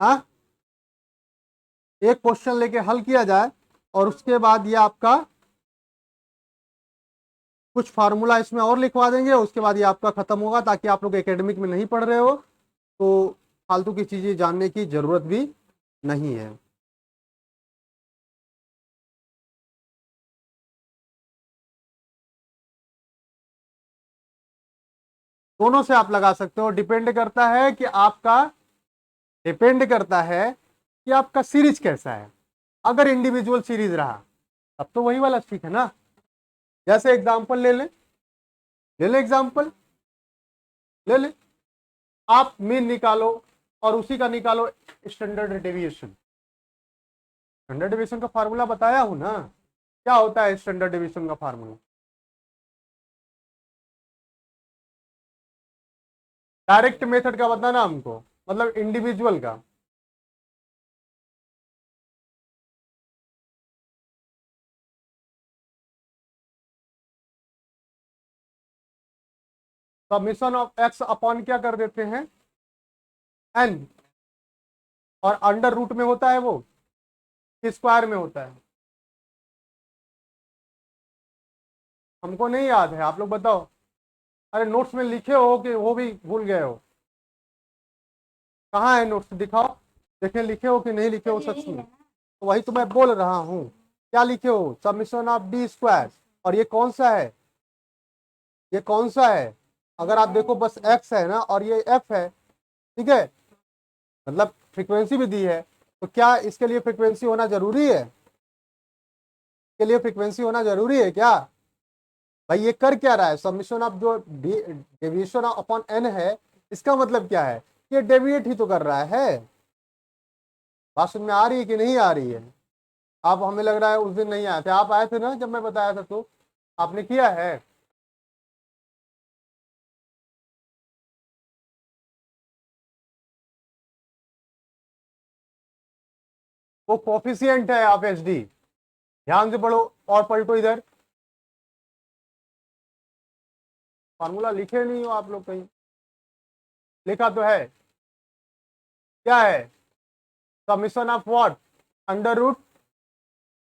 हाँ, एक क्वेश्चन लेके हल किया जाए और उसके बाद ये आपका कुछ फार्मूला इसमें और लिखवा देंगे, उसके बाद ये आपका खत्म होगा, ताकि आप लोग एकेडमिक में नहीं पढ़ रहे हो तो फालतू की चीजें जानने की जरूरत भी नहीं है। दोनों से आप लगा सकते हो, डिपेंड करता है कि आपका सीरीज कैसा है। अगर इंडिविजुअल सीरीज रहा तब तो वही वाला ठीक है ना। जैसे एग्जांपल ले ले एग्जांपल ले ले, आप मीन निकालो और उसी का निकालो स्टैंडर्ड डेविएशन। स्टैंडर्ड डेविएशन का फार्मूला बताया हूं ना, क्या होता है स्टैंडर्ड डेविएशन का फार्मूला, डायरेक्ट मेथड का बताना हमको, मतलब इंडिविजुअल का। सबमिशन ऑफ एक्स अपॉन क्या कर देते हैं, एन, और अंडर रूट में होता है वो, स्क्वायर में होता है। हमको नहीं याद है, आप लोग बताओ। अरे नोट्स में लिखे हो कि वो भी भूल गए हो, कहाँ है नोट्स, दिखाओ देखें, लिखे हो कि नहीं लिखे हो सच में। तो वही तो मैं बोल रहा हूँ, क्या लिखे हो, सबमिशन ऑफ डी स्क्वायर, और ये कौन सा है, ये कौन सा है, अगर आप देखो बस x है ना और ये f है, ठीक है, मतलब फ्रीक्वेंसी भी दी है, तो क्या इसके लिए फ्रीक्वेंसी होना जरूरी है? के लिए फ्रीक्वेंसी होना जरूरी है क्या? भाई ये कर क्या रहा है, समेशन ऑफ जो डेविएशन अपॉन n है, इसका मतलब क्या है? ये डेविएट ही तो कर रहा है। बात समझ में आ रही है कि नहीं आ रही है? आप, हमें लग रहा है उस दिन नहीं आए थे, आप आए थे ना जब मैं बताया था, तो आपने किया है। वो कोफिशिएंट है आप एच डी, ध्यान से पढ़ो और पलटो इधर। फॉर्मूला लिखे नहीं हो आप लोग कहीं? लिखा तो है, क्या है? Summation of what? Under root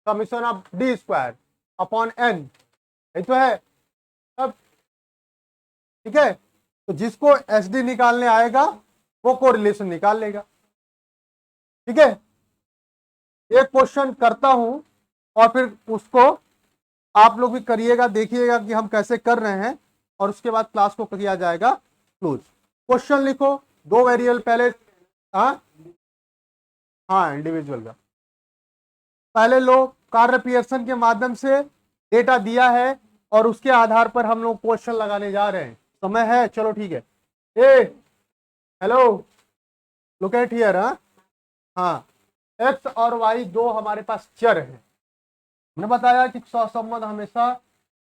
summation of d square upon n, ये तो है सब। ठीक है, तो जिसको एच डी निकालने आएगा वो कोरिलेशन निकाल लेगा। ठीक है, एक क्वेश्चन करता हूं और फिर उसको आप लोग भी करिएगा, देखिएगा कि हम कैसे कर रहे हैं, और उसके बाद क्लास को किया जाएगा क्लोज। क्वेश्चन लिखो, दो वेरिएबल पहले। हाँ हाँ, इंडिविजुअल का पहले लो, कार्य पियर्सन के माध्यम से डेटा दिया है और उसके आधार पर हम लोग क्वेश्चन लगाने जा रहे हैं। समय है, चलो ठीक है। ए हेलो, लुक एट हियर। हाँ, एक्स और वाई दो हमारे पास चर है। हमने बताया कि सहसंबंध हमेशा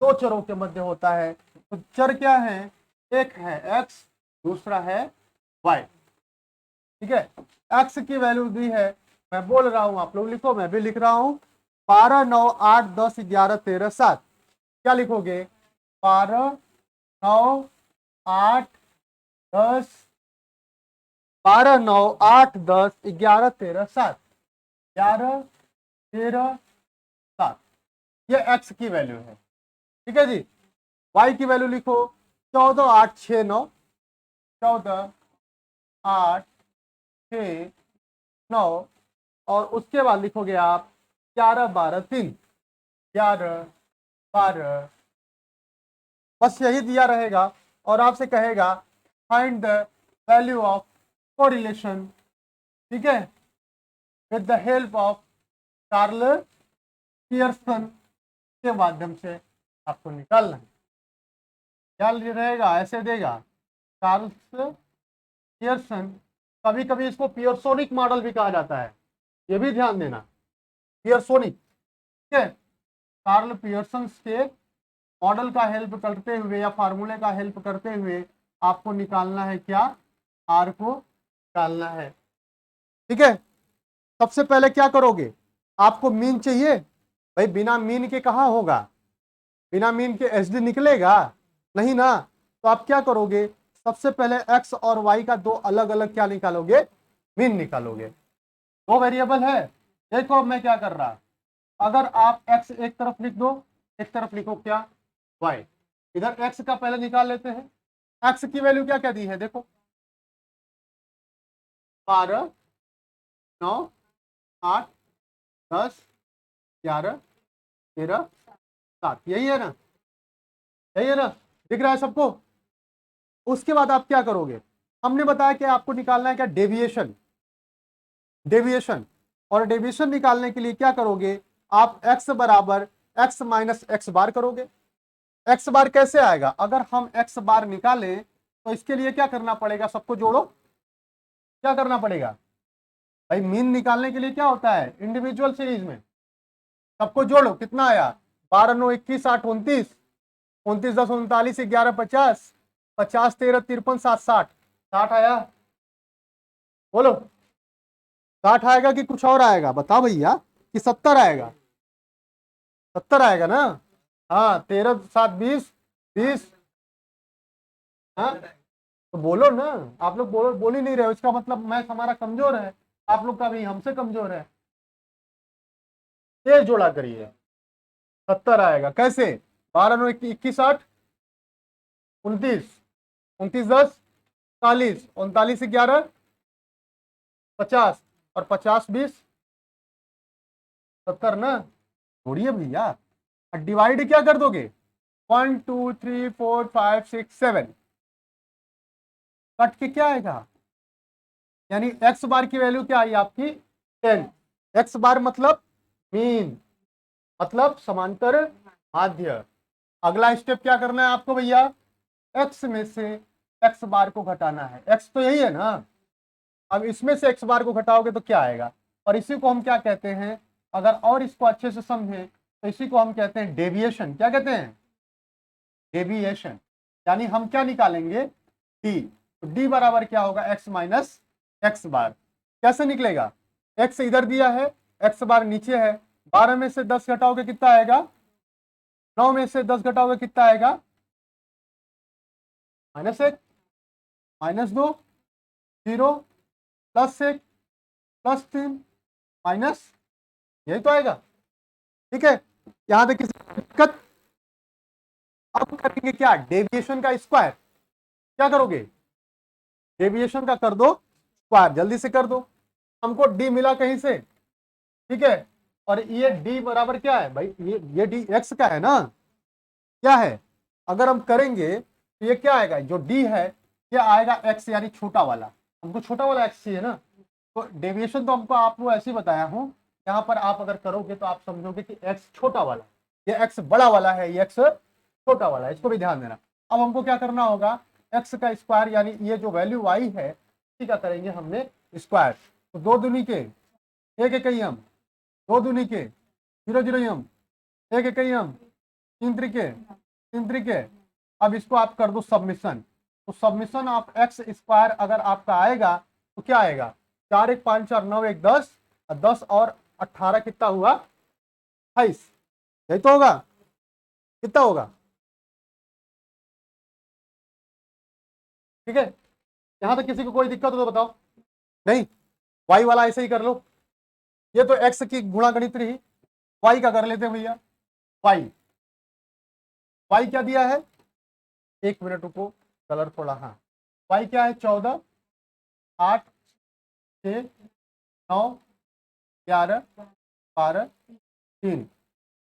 दो चरों के मध्य होता है। तो चर क्या है? एक है एक्स, दूसरा है वाई। ठीक है, एक्स की वैल्यू दी है, मैं बोल रहा हूं, आप लोग लिखो, मैं भी लिख रहा हूं। 12 9 8 10 11 13 7। क्या लिखोगे? 12 9 8 10, 12 9 8 10 11 13 7, 11 13 7, ये एक्स की वैल्यू है। ठीक है जी। वाई की वैल्यू लिखो, 14 8 6 9, 14 8 6 9, और उसके बाद लिखोगे आप 11 12 3, 11 12, बस यही दिया रहेगा। और आपसे कहेगा find the value of correlation, ठीक है, with the help of Karl Pearson के माध्यम से आपको निकालना है। क्या रहेगा? ऐसे देगा कार्ल पियर्सन, कभी कभी इसको पियर्सोनिक मॉडल भी कहा जाता है, ये भी ध्यान देना, पियर्सोनिक। ठीक है, कार्ल पियर्सन के मॉडल का हेल्प करते हुए या फार्मूले का हेल्प करते हुए आपको निकालना है क्या? आर को निकालना है। ठीक है, सबसे पहले क्या करोगे? आपको मीन चाहिए। भाई बिना मीन के कहाँ होगा? बिना मीन के एचडी निकलेगा नहीं ना। तो आप क्या करोगे? सबसे पहले एक्स और वाई का दो अलग अलग क्या निकालोगे? मीन निकालोगे। दो वेरिएबल है, देखो मैं क्या कर रहा, अगर आप x एक तरफ लिख दो, एक तरफ लिखो क्या? y। इधर x का पहले निकाल लेते हैं। x की वैल्यू क्या क्या दी है देखो, 12 9 8 10 11 13 7, यही है ना? यही है ना? दिख रहा है सबको? उसके बाद आप क्या करोगे? हमने बताया कि आपको निकालना है क्या? डेविएशन। डेविएशन, और डेविएशन निकालने के लिए क्या करोगे? आप x बराबर x माइनस एक्स बार करोगे। एक्स बार कैसे आएगा? अगर हम एक्स बार निकालें तो इसके लिए क्या करना पड़ेगा? सबको जोड़ो, क्या करना पड़ेगा? भाई मीन निकालने के लिए क्या होता है? इंडिविजुअल सीरीज में सबको जोड़ो, कितना आया? 12 9 21 8 29, 29 10 39 11 50, 50 13 53 7 60, 60 आया? बोलो, 60 आएगा कि कुछ और आएगा? बताओ भैया, कि 70 आएगा? 70 आएगा ना? हाँ, 13 7 20 20। हाँ, तो बोलो ना, आप लोग बोलो, बोल ही नहीं रहे हो, इसका मतलब मैथ हमारा कमजोर है, आप लोग का भी हमसे कमजोर है। तेज जोड़ा करिए, 70 आएगा कैसे? 12 9 21 8 29, 29 10 40, 39 11 50, और 50 20 70 ना? जोड़िए भैया, और डिवाइड क्या कर दोगे? 1 2 3 4 5 6 7, कट के क्या आएगा, यानी एक्स बार की वैल्यू क्या आई आपकी 10। एक्स बार मतलब मीन, मतलब समांतर माध्य। अगला स्टेप क्या करना है आपको भैया, एक्स में से एक्स बार को घटाना है। एक्स तो यही है ना, अब इसमें से एक्स बार को घटाओगे तो क्या आएगा, और इसी को हम क्या कहते हैं, अगर और इसको अच्छे से समझें तो इसी को हम कहते हैं डेविएशन। क्या कहते हैं, डेविएशन। यानी हम क्या निकालेंगे, डी। तो डी बराबर क्या होगा, एक्स माइनस एक्स बार। कैसे निकलेगा, एक्स इधर दिया है, एक्स बार नीचे है, 12 में से 10 घटाओगे कितना आएगा, 9 में से 10 घटाओगे कितना आएगा, -1, -2, 0, +1, +3, माइनस, यही तो आएगा। ठीक है, यहां तक किसी दिक्कत। अब करेंगे क्या, डेविएशन का स्क्वायर। क्या करोगे, डेविएशन का कर दो स्क्वायर, जल्दी से कर दो। हमको डी मिला कहीं से, ठीक है, और ये डी बराबर क्या है भाई, ये डी एक्स का है ना, क्या है, अगर हम करेंगे तो ये क्या आएगा, जो डी है ये आएगा एक्स, यानी छोटा वाला। हमको छोटा वाला एक्स चाहिए ना, तो डेविएशन तो हमको आपको ऐसे ही बताया हूं, यहाँ पर आप अगर करोगे तो आप समझोगे कि एक्स छोटा वाला, ये एक्स बड़ा वाला है, ये एक्स छोटा वाला है, इसको भी ध्यान देना। अब हमको क्या करना होगा, एक्स का स्क्वायर, यानी ये जो वैल्यू वाई है इसी का करेंगे हमने स्क्वायर। तो 2 दूनी के 1 इकाइयम, 2 दूनी के 0 0 यम, 1 इकाइयम, 3 त्रिके 3 त्रिके। अब इसको आप कर दो सबमिशन, तो सबमिशन ऑफ एक्स स्क्वायर अगर आपका आएगा तो क्या आएगा, 4 1 5 4 9 1 10, 10 और 18 कितना हुआ, 28। यही तो होगा, कितना होगा, ठीक है। यहां तक किसी को कोई दिक्कत हो तो बताओ, नहीं, वाई वाला ऐसे ही कर लो। ये तो एक्स की गुणा गणित रही, वाई का कर लेते हैं भैया। वाई, वाई क्या दिया है, 1 मिनट रुको, कलर थोड़ा, हाँ, वाई क्या है, 14 8 6 9 11 12 3।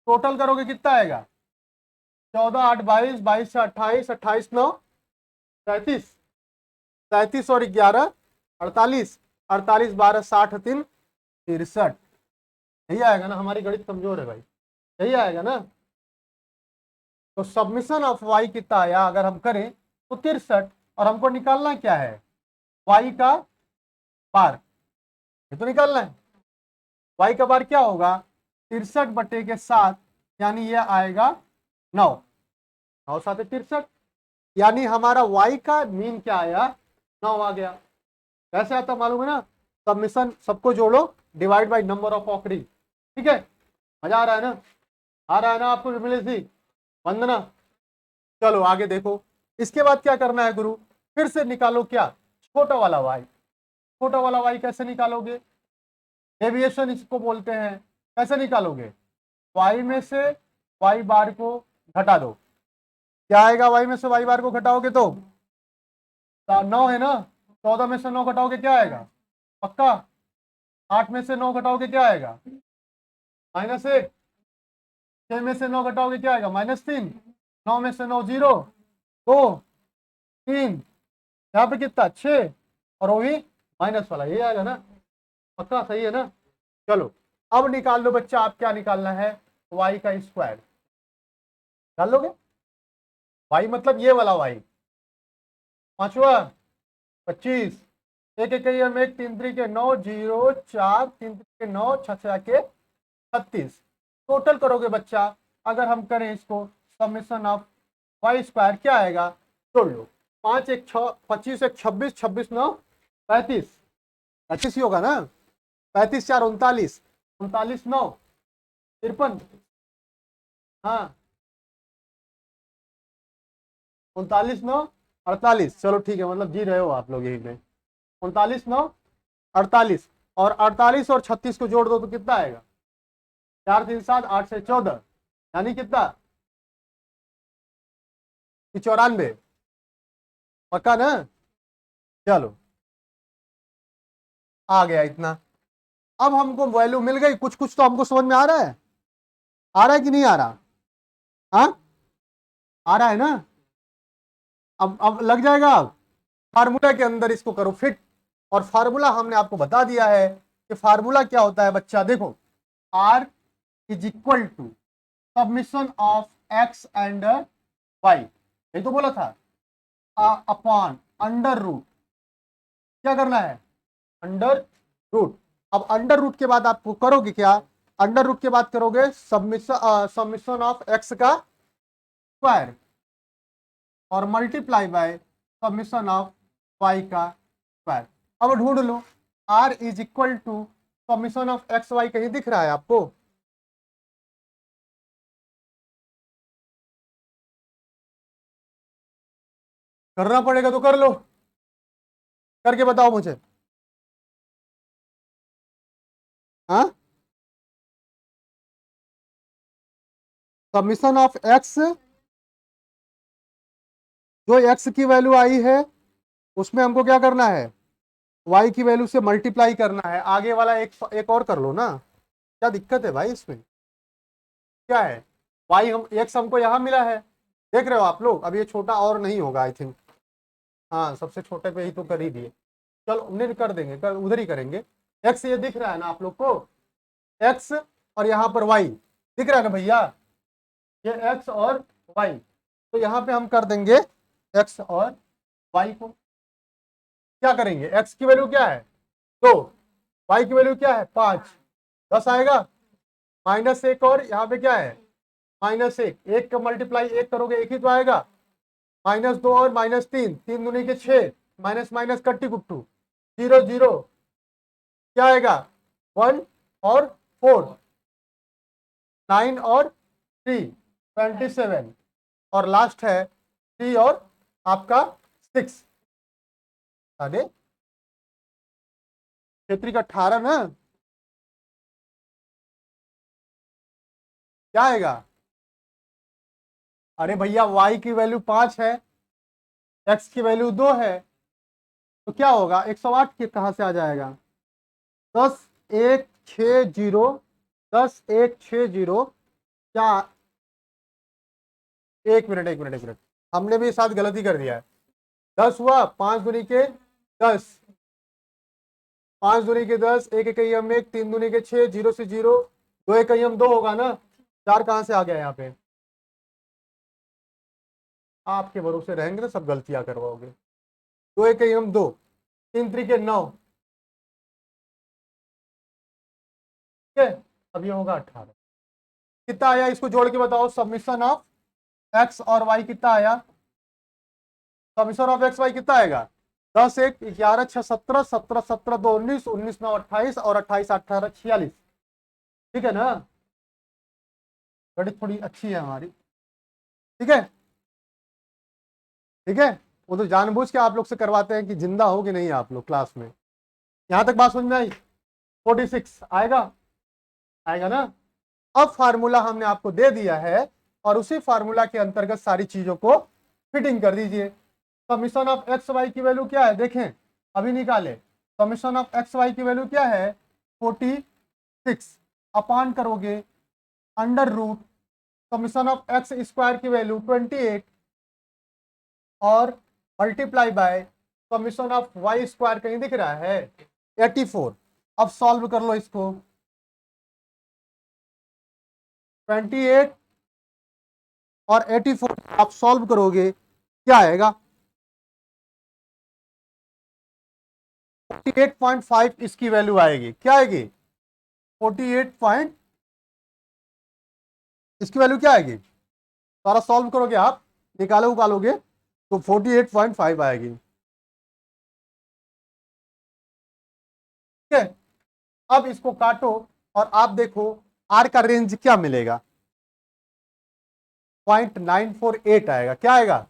टोटल करोगे कितना आएगा, 14 8 22, 22 से 28, 28 9 37, 37 और 11 48, 48 12 60 3 63। यही आएगा ना, हमारी गणित कमजोर है भाई, यही आएगा ना। तो सबमिशन ऑफ वाई कितना आया अगर हम करें तो 63, और हमको निकालना क्या है, वाई का बार, ये तो निकालना है। वाई का बार क्या होगा, 63/7, यानी ये आएगा 9, 9 7 63, यानी हमारा वाई का मीन क्या आया, 9 आ गया। कैसे आता मालूम है ना, सबमिशन सबको जोड़ो, डिवाइड बाय नंबर ऑफ ऑकरी। ठीक है, मजा आ रहा है ना, आ रहा है ना आपको मिले थी, वंदना। चलो आगे देखो, इसके बाद क्या करना है गुरु, फिर से निकालो क्या, छोटा वाला वाई। छोटा वाला वाई कैसे निकालोगे, डेविएशन इसको बोलते हैं। कैसे निकालोगे, वाई में से वाई बार को घटा दो, क्या आएगा, वाई में से वाई बार को घटाओगे तो 9 है ना, 14 में से 9 घटाओगे क्या आएगा, पक्का। 8 में से 9 घटाओगे क्या आएगा, -1। 6 में से 9 घटाओगे क्या आएगा, -3। 9 में से 9 0 2 3, यहाँ पे कितना 6, और वो भी माइनस वाला, ये आएगा ना, पक्का सही है ना। चलो अब निकाल लो बच्चा, आप क्या निकालना है, वाई का स्क्वायर निकाल लोगे। वाई मतलब ये वाला वाई, पांचवा 25, 1 इकाइयम 1 3 त्रिके 9 0 4 3 त्रिके 9 6 6 के 36। टोटल करोगे बच्चा, अगर हम करें इसको, समेशन ऑफ वाई स्क्वायर क्या आएगा, जोड़ लो, 5 1 6 25 1 26, 26 9 35, 35 ही होगा ना, 35 4 39, 39 9 53, हाँ 39 9 48। चलो ठीक है, मतलब जी रहे हो आप लोग यही में, 39 9 48, और 48 और 36 को जोड़ दो तो कितना आएगा, 4 3 7 8 से 14, यानी कितना, 94, पक्का ना। चलो आ गया इतना। अब हमको वैल्यू मिल गई, कुछ कुछ तो हमको समझ में आ रहा है, आ रहा है कि नहीं आ रहा, हाँ आ रहा है ना, अब लग जाएगा अब। फार्मूला के अंदर इसको करो फिट। और फार्मूला हमने आपको बता दिया है कि फार्मूला क्या होता है बच्चा, देखो R is equal to submission of x and y, ये तो बोला था, अपॉन अंडर रूट, क्या करना है, अंडर रूट। अब अंडर रूट के बाद आपको करोगे क्या, अंडर रूट के बाद करोगे सबमिशन ऑफ x का स्क्वायर और multiply by summation of y का स्क्वायर। अब ढूंढ लो R is equal to submission of x y, कहीं दिख रहा है आपको, करना पड़ेगा तो कर लो, करके बताओ मुझे। हाँ, सबमिशन ऑफ एक्स, जो एक्स की वैल्यू आई है उसमें हमको क्या करना है, वाई की वैल्यू से मल्टीप्लाई करना है। आगे वाला एक और कर लो ना, क्या दिक्कत है भाई इसमें, क्या है, वाई हम एक्स हमको यहां मिला है, देख रहे हो आप लोग। अब ये छोटा और नहीं होगा आई थिंक, हाँ सबसे छोटे पे ही तो कर ही दिए, चलो नहीं कर देंगे, उधर ही करेंगे। एक्स ये दिख रहा है ना आप लोग को, एक्स और यहाँ पर वाई दिख रहा है ना भैया, ये एक्स और वाई, तो यहाँ पे हम कर देंगे एक्स और वाई को, क्या करेंगे, एक्स की वैल्यू क्या है 2, वाई की वैल्यू क्या है 5, 10 आएगा, माइनस एक और यहाँ पे क्या है माइनस एक का मल्टीप्लाई एक करोगे एक ही तो आएगा, माइनस 2 और माइनस 3, 3 दूनी के 6, माइनस माइनस कट्टी कुट्टू, 0 0, क्या आएगा 1 और 4, 9 और 3, 27, और लास्ट है 3 और आपका 6, अरे क्षेत्री का 18 ना, क्या आएगा, अरे भैया y की वैल्यू 5 है, x की वैल्यू 2 है, तो क्या होगा 108 के कहां से आ जाएगा, 10 1 6 0, 10 1 6 0, क्या, एक मिनट हमने भी साथ गलती कर दिया है, 10 हुआ, 5 दूनी के 10, 5 दूनी के 10, एक इकैयम 1, 3 दूनी के 6, 0 से 0, 2 इकैयम 2 होगा ना, 4 कहां से आ गया यहाँ पे, आपके भरोसे रहेंगे तो सब गलतियां करवाओगे, 2 इकैयम 2, 3 त्रिके 9, ठीक है, अब ये होगा 18, कितना आया इसको जोड़ के बताओ, सबमिशन ऑफ एक्स और वाई कितना आया, सबमिशन ऑफ एक्स वाई कितना आएगा, 10 1 11 6 17, 17 17 2 19, 19 9 28 और 28 18 46, ठीक है ना, गणित थोड़ी अच्छी है हमारी, ठीक है, ठीक है, वो तो जानबूझ के आप लोग से करवाते हैं कि जिंदा हो कि नहीं आप लोग क्लास में, यहां तक बात समझ में आई, 46 आएगा, आएगा ना। अब फार्मूला हमने आपको दे दिया है और उसी फार्मूला के अंतर्गत सारी चीजों को फिटिंग कर दीजिए। समीशन ऑफ एक्स वाई की वैल्यू क्या है, देखें अभी निकाले, समीशन ऑफ एक्स वाई की वैल्यू क्या है 46, अपान करोगे under root summation of x square की वैल्यू 28 और multiply by summation of y square, कहीं दिख रहा है 84। अब सॉल्व कर लो इसको, 28 और 84 आप सॉल्व करोगे क्या आएगा 48.5 इसकी वैल्यू आएगी, क्या आएगी 48 पॉइंट, इसकी वैल्यू क्या आएगी, सारा सॉल्व करोगे आप, निकालोगे तो 48.5 आएगी, ठीक है। अब इसको काटो और आप देखो आर का रेंज क्या मिलेगा, 0.948 आएगा, क्या आएगा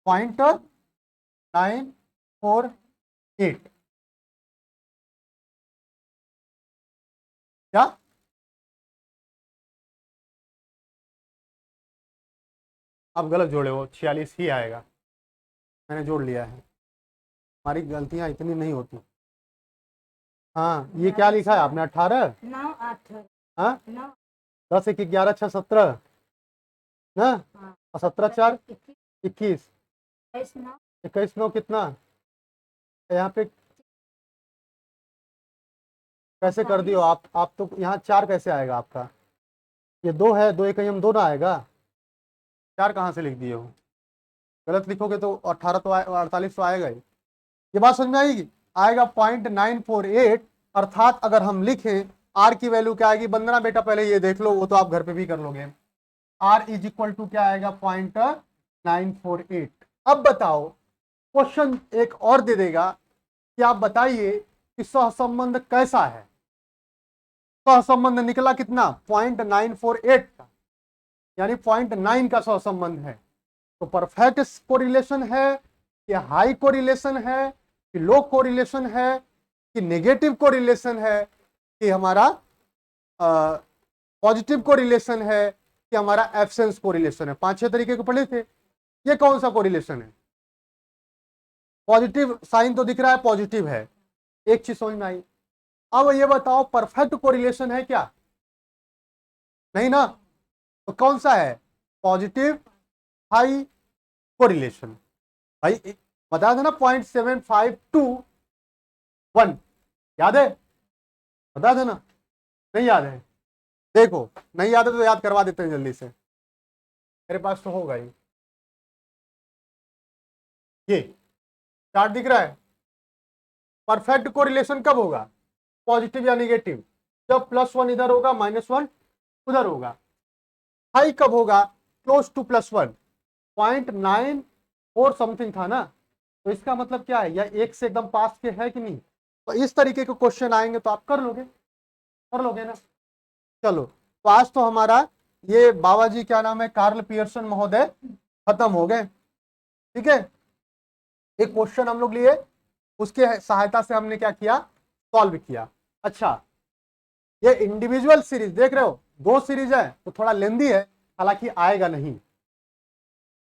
0.948, क्या, अब गलत जोड़े हो, 46 ही आएगा, मैंने जोड़ लिया है, हमारी गलतियां इतनी नहीं होती। हाँ ये क्या लिखा है आपने 18, हाँ 10 1 11 6 17 ना, और 17 4 21, 21 9 कितना यहाँ पे कैसे कर दियो आप तो यहाँ 4 कैसे आएगा आपका? ये 2 है, 2 एक हम 2 ना आएगा, 4 कहाँ से लिख दिए हो? गलत लिखोगे तो 18 तो 48 तो आएगा ही। ये बात समझ में आएगी? आएगा 0.948, अर्थात अगर हम लिखें आर की वैल्यू क्या आएगी? वंदना बेटा पहले ये देख लो, वो तो आप घर पे भी कर लोगे। आर इज इक्वल टू क्या आएगा? 0.948। अब बताओ, क्वेश्चन एक और दे देगा कि आप बताइए कि सहसंबंध कैसा है। सहसंबंध निकला कितना? 0.948 का, यानी 0.9 का सहसंबंध है। तो परफेक्ट कोरिलेशन है कि हाई कोरिलेशन है कि लो कोरिलेशन है कि नेगेटिव कोरिलेशन है कि हमारा पॉजिटिव कोरिलेशन है कि हमारा एब्सेंस कोरिलेशन है? 5-6 तरीके को पढ़े थे। ये कौन सा कोरिलेशन है? पॉजिटिव साइन तो दिख रहा है, पॉजिटिव है, एक चीज समझ में आई। अब ये बताओ परफेक्ट कोरिलेशन है क्या? नहीं ना। तो कौन सा है? Positive high correlation. भाई बता देना 0.7521, याद है? बता देना। नहीं याद है? देखो नहीं याद है तो याद करवा देते हैं जल्दी से, मेरे पास तो होगा ही। ये चार्ट दिख रहा है। परफेक्ट कोरिलेशन कब होगा? पॉजिटिव या नेगेटिव? जब +1 इधर होगा, -1 उधर होगा। हाई कब होगा? क्लोज टू +1, 0.94 समथिंग था ना। तो इसका मतलब क्या है? या 1 से एकदम पास के है कि नहीं? तो इस तरीके के क्वेश्चन आएंगे तो आप कर लोगे ना। चलो, तो आज तो हमारा ये बाबा जी क्या नाम है, कार्ल पियर्सन महोदय, खत्म हो गए। ठीक है, एक क्वेश्चन हम लोग लिए, उसके सहायता से हमने क्या किया? सॉल्व किया। अच्छा, ये इंडिविजुअल सीरीज देख रहे हो, 2 सीरीज है तो थोड़ा लेंदी है, हालांकि आएगा नहीं,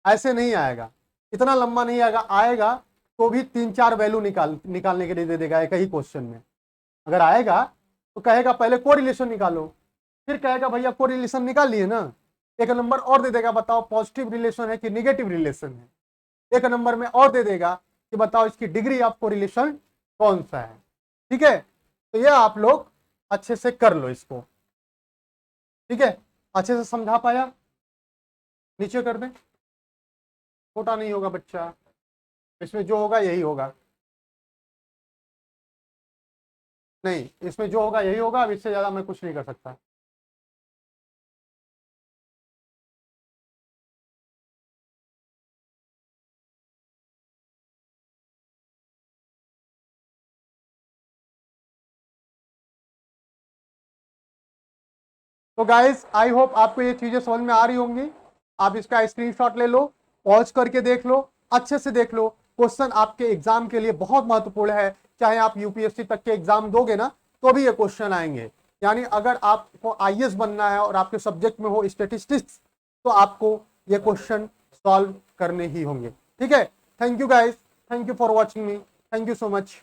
ऐसे नहीं आएगा, इतना लंबा नहीं आएगा। आएगा तो भी 3-4 वैल्यू निकालने के लिए दे देगा एक ही क्वेश्चन में। अगर आएगा तो कहेगा पहले कोरिलेशन निकालो, फिर कहेगा भैया कोरिलेशन निकाल लिए ना, एक नंबर और दे देगा, बताओ पॉजिटिव रिलेशन है कि निगेटिव रिलेशन है। एक नंबर में और दे देगा कि बताओ इसकी डिग्री ऑफ कोरिलेशन कौन सा है। ठीक है, तो ये आप लोग अच्छे से कर लो इसको। ठीक है, अच्छे से समझा पाया? नीचे कर दें, छोटा नहीं होगा बच्चा, इसमें जो होगा यही होगा। नहीं, इसमें जो होगा यही होगा, अब इससे ज्यादा मैं कुछ नहीं कर सकता। तो गाइस आई होप आपको ये चीजें समझ में आ रही होंगी। आप इसका स्क्रीनशॉट ले लो, पॉज करके देख लो, अच्छे से देख लो। क्वेश्चन आपके एग्जाम के लिए बहुत महत्वपूर्ण है। चाहे आप यूपीएससी तक के एग्जाम दोगे ना, तो भी ये क्वेश्चन आएंगे। यानी अगर आपको आईएएस बनना है और आपके सब्जेक्ट में हो स्टेटिस्टिक्स, तो आपको ये क्वेश्चन सॉल्व करने ही होंगे। ठीक है, thank you guys, thank you for watching me, thank you so much.